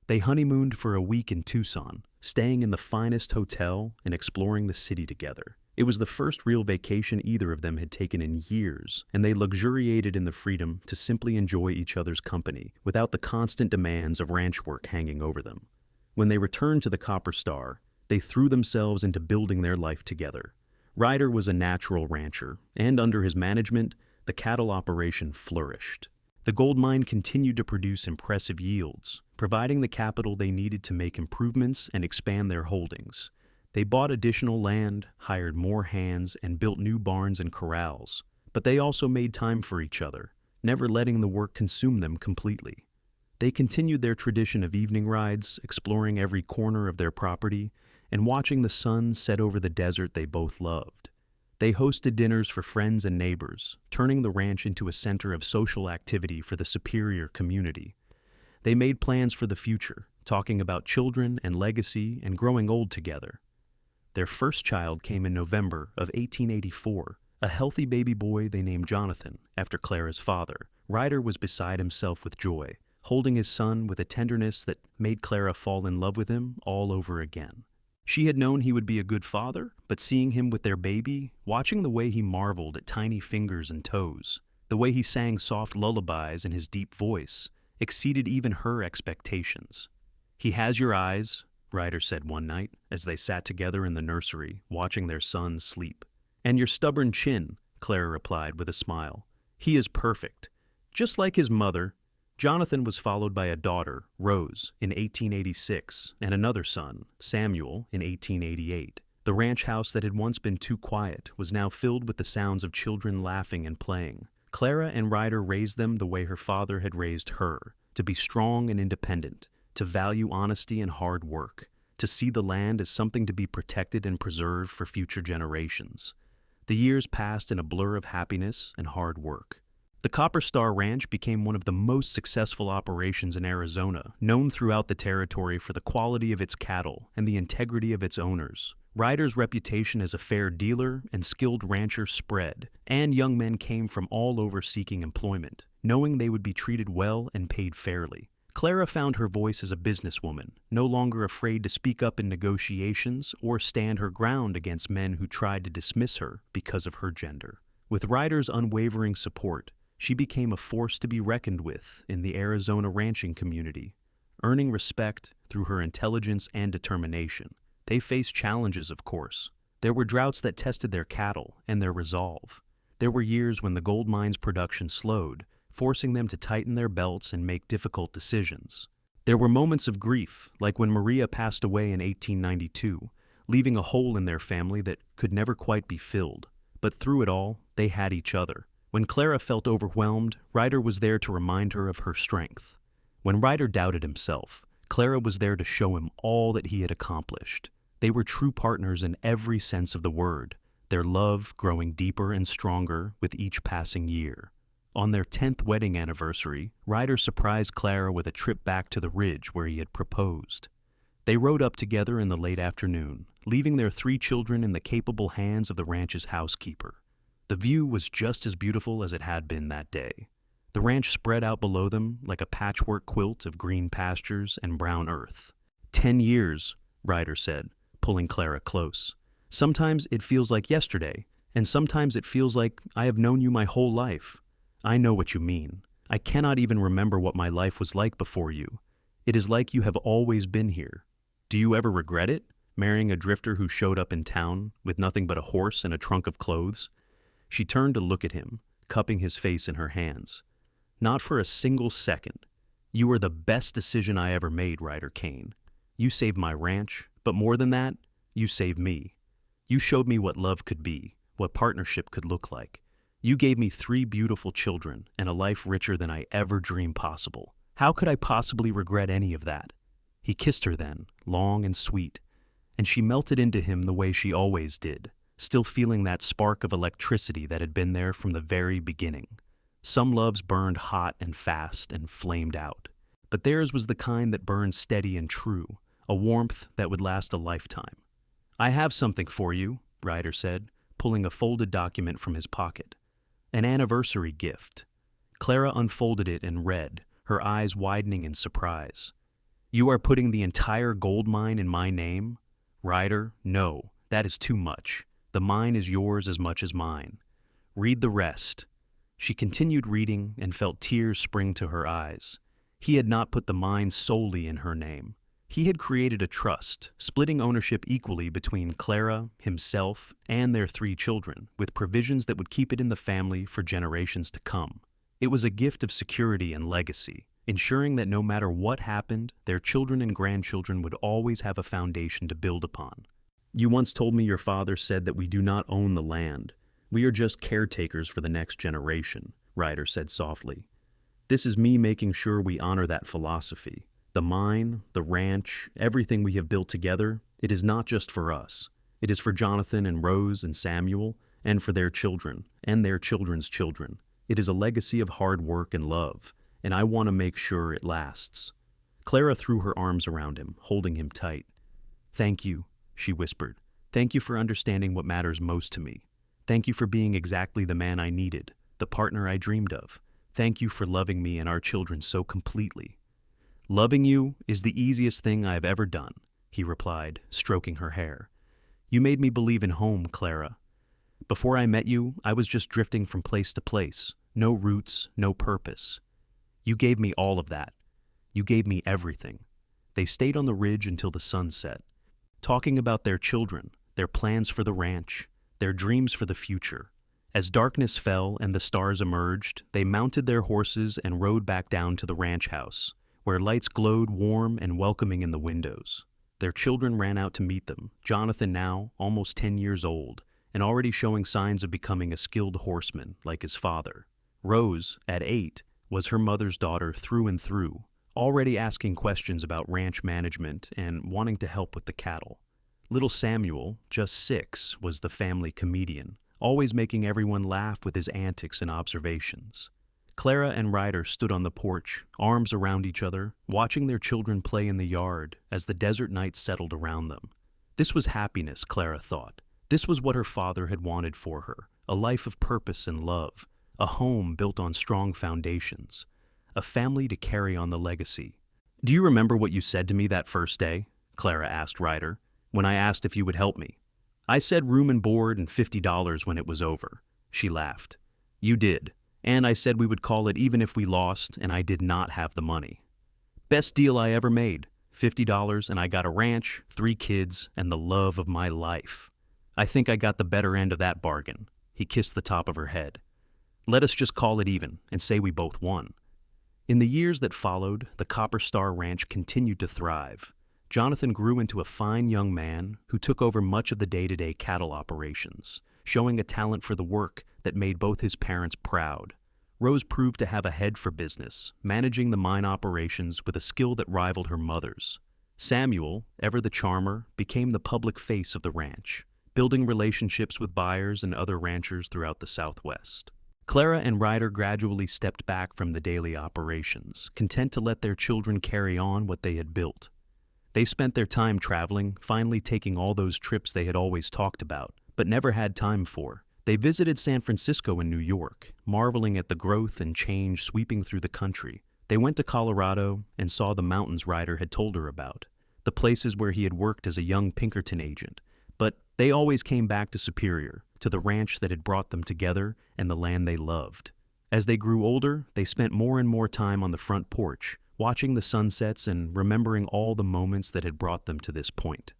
They honeymooned for a week in Tucson, staying in the finest hotel and exploring the city together. It was the first real vacation either of them had taken in years, and they luxuriated in the freedom to simply enjoy each other's company without the constant demands of ranch work hanging over them. When they returned to the Copper Star, they threw themselves into building their life together. Ryder was a natural rancher, and under his management, the cattle operation flourished. The gold mine continued to produce impressive yields, providing the capital they needed to make improvements and expand their holdings. They bought additional land, hired more hands, and built new barns and corrals. But they also made time for each other, never letting the work consume them completely. They continued their tradition of evening rides, exploring every corner of their property, and watching the sun set over the desert they both loved. They hosted dinners for friends and neighbors, turning the ranch into a center of social activity for the Superior community. They made plans for the future, talking about children and legacy and growing old together. Their first child came in November of 1884, a healthy baby boy they named Jonathan, after Clara's father. Ryder was beside himself with joy, holding his son with a tenderness that made Clara fall in love with him all over again. She had known he would be a good father, but seeing him with their baby, watching the way he marveled at tiny fingers and toes, the way he sang soft lullabies in his deep voice, exceeded even her expectations. "He has your eyes," Ryder said one night as they sat together in the nursery, watching their son sleep. "And your stubborn chin," Clara replied with a smile. "He is perfect. Just like his mother." Jonathan was followed by a daughter, Rose, in 1886, and another son, Samuel, in 1888. The ranch house that had once been too quiet was now filled with the sounds of children laughing and playing. Clara and Ryder raised them the way her father had raised her, to be strong and independent, to value honesty and hard work, to see the land as something to be protected and preserved for future generations. The years passed in a blur of happiness and hard work. The Copper Star Ranch became one of the most successful operations in Arizona, known throughout the territory for the quality of its cattle and the integrity of its owners. Ryder's reputation as a fair dealer and skilled rancher spread, and young men came from all over seeking employment, knowing they would be treated well and paid fairly. Clara found her voice as a businesswoman, no longer afraid to speak up in negotiations or stand her ground against men who tried to dismiss her because of her gender. With Ryder's unwavering support, she became a force to be reckoned with in the Arizona ranching community, earning respect through her intelligence and determination. They faced challenges, of course. There were droughts that tested their cattle and their resolve. There were years when the gold mine's production slowed, forcing them to tighten their belts and make difficult decisions. There were moments of grief, like when Maria passed away in 1892, leaving a hole in their family that could never quite be filled. But through it all, they had each other. When Clara felt overwhelmed, Ryder was there to remind her of her strength. When Ryder doubted himself, Clara was there to show him all that he had accomplished. They were true partners in every sense of the word, their love growing deeper and stronger with each passing year. On their 10th wedding anniversary, Ryder surprised Clara with a trip back to the ridge where he had proposed. They rode up together in the late afternoon, leaving their 3 children in the capable hands of the ranch's housekeeper. The view was just as beautiful as it had been that day. The ranch spread out below them like a patchwork quilt of green pastures and brown earth. 10 years, Ryder said, pulling Clara close. "Sometimes it feels like yesterday, and sometimes it feels like I have known you my whole life. I know what you mean. I cannot even remember what my life was like before you. It is like you have always been here. Do you ever regret it, marrying a drifter who showed up in town with nothing but a horse and a trunk of clothes?" She turned to look at him, cupping his face in her hands. "Not for a single second. You were the best decision I ever made, Ryder Kane. You saved my ranch, but more than that, you saved me. You showed me what love could be, what partnership could look like. You gave me 3 beautiful children and a life richer than I ever dreamed possible. How could I possibly regret any of that? He kissed her then, long and sweet, and she melted into him the way she always did, still feeling that spark of electricity that had been there from the very beginning. Some loves burned hot and fast and flamed out, but theirs was the kind that burned steady and true, a warmth that would last a lifetime. "I have something for you," Ryder said, pulling a folded document from his pocket. "An anniversary gift." Clara unfolded it and read, her eyes widening in surprise. "You are putting the entire gold mine in my name?" "Ryder, no, that is too much. The mine is yours as much as mine. Read the rest." She continued reading and felt tears spring to her eyes. He had not put the mine solely in her name. He had created a trust, splitting ownership equally between Clara, himself, and their 3 children, with provisions that would keep it in the family for generations to come. It was a gift of security and legacy, ensuring that no matter what happened, their children and grandchildren would always have a foundation to build upon. "You once told me your father said that we do not own the land. We are just caretakers for the next generation," Ryder said softly. "This is me making sure we honor that philosophy. The mine, the ranch, everything we have built together, it is not just for us. It is for Jonathan and Rose and Samuel, and for their children, and their children's children. It is a legacy of hard work and love, and I want to make sure it lasts." Clara threw her arms around him, holding him tight. "Thank you," she whispered. "Thank you for understanding what matters most to me. Thank you for being exactly the man I needed, the partner I dreamed of. Thank you for loving me and our children so completely." "Loving you is the easiest thing I have ever done," he replied, stroking her hair. "You made me believe in home, Clara. Before I met you, I was just drifting from place to place, no roots, no purpose. You gave me all of that. You gave me everything." They stayed on the ridge until the sun set, talking about their children, their plans for the ranch, their dreams for the future. As darkness fell and the stars emerged, they mounted their horses and rode back down to the ranch house, where lights glowed warm and welcoming in the windows. Their children ran out to meet them, Jonathan now almost 10 years old, and already showing signs of becoming a skilled horseman like his father. Rose, at 8, was her mother's daughter through and through, already asking questions about ranch management and wanting to help with the cattle. Little Samuel, just 6, was the family comedian, always making everyone laugh with his antics and observations. Clara and Ryder stood on the porch, arms around each other, watching their children play in the yard as the desert night settled around them. This was happiness, Clara thought. This was what her father had wanted for her, a life of purpose and love, a home built on strong foundations, a family to carry on the legacy. "Do you remember what you said to me that first day?" Clara asked Ryder, "when I asked if you would help me." "I said room and board and $50 when it was over." She laughed. "You did. And I said we would call it even if we lost, and I did not have the money. Best deal I ever made. $50, and I got a ranch, 3 kids, and the love of my life. I think I got the better end of that bargain." He kissed the top of her head. "Let us just call it even and say we both won." In the years that followed, the Copper Star Ranch continued to thrive. Jonathan grew into a fine young man who took over much of the day-to-day cattle operations, showing a talent for the work that made both his parents proud. Rose proved to have a head for business, managing the mine operations with a skill that rivaled her mother's. Samuel, ever the charmer, became the public face of the ranch, building relationships with buyers and other ranchers throughout the Southwest. Clara and Ryder gradually stepped back from the daily operations, content to let their children carry on what they had built. They spent their time traveling, finally taking all those trips they had always talked about, but never had time for. They visited San Francisco and New York, marveling at the growth and change sweeping through the country. They went to Colorado and saw the mountains Ryder had told her about, the places where he had worked as a young Pinkerton agent. But they always came back to Superior, to the ranch that had brought them together and the land they loved. As they grew older, they spent more and more time on the front porch, watching the sunsets and remembering all the moments that had brought them to this point.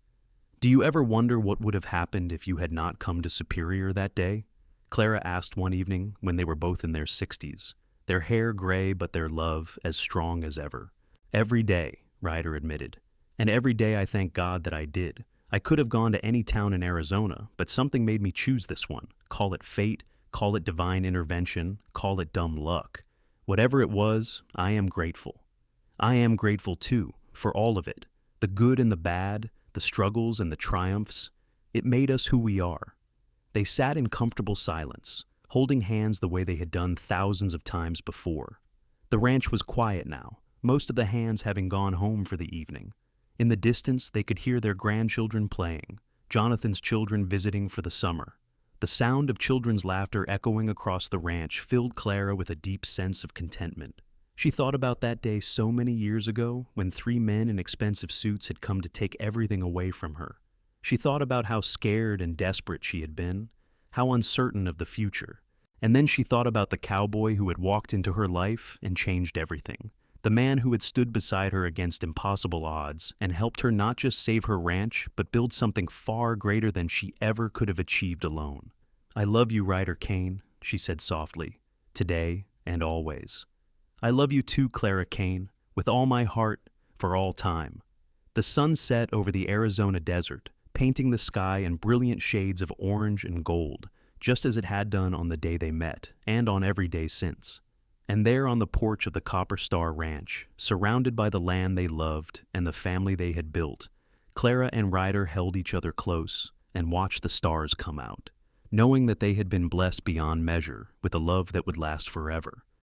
"Do you ever wonder what would have happened if you had not come to Superior that day?" Clara asked one evening when they were both in their 60s, their hair gray but their love as strong as ever. "Every day," Ryder admitted. "And every day I thank God that I did. I could have gone to any town in Arizona, but something made me choose this one. Call it fate, call it divine intervention, call it dumb luck. Whatever it was, I am grateful. I am grateful too, for all of it. The good and the bad, the struggles and the triumphs. It made us who we are. They sat in comfortable silence, holding hands the way they had done thousands of times before. The ranch was quiet now, most of the hands having gone home for the evening. In the distance, they could hear their grandchildren playing, Jonathan's children visiting for the summer. The sound of children's laughter echoing across the ranch filled Clara with a deep sense of contentment. She thought about that day so many years ago when 3 men in expensive suits had come to take everything away from her. She thought about how scared and desperate she had been, how uncertain of the future. And then she thought about the cowboy who had walked into her life and changed everything. The man who had stood beside her against impossible odds and helped her not just save her ranch, but build something far greater than she ever could have achieved alone. "I love you, Ryder Kane," she said softly, "today and always. I love you too, Clara Kane, with all my heart, for all time." The sun set over the Arizona desert, painting the sky in brilliant shades of orange and gold, just as it had done on the day they met, and on every day since. And there on the porch of the Copper Star Ranch, surrounded by the land they loved and the family they had built, Clara and Ryder held each other close and watched the stars come out, knowing that they had been blessed beyond measure with a love that would last forever.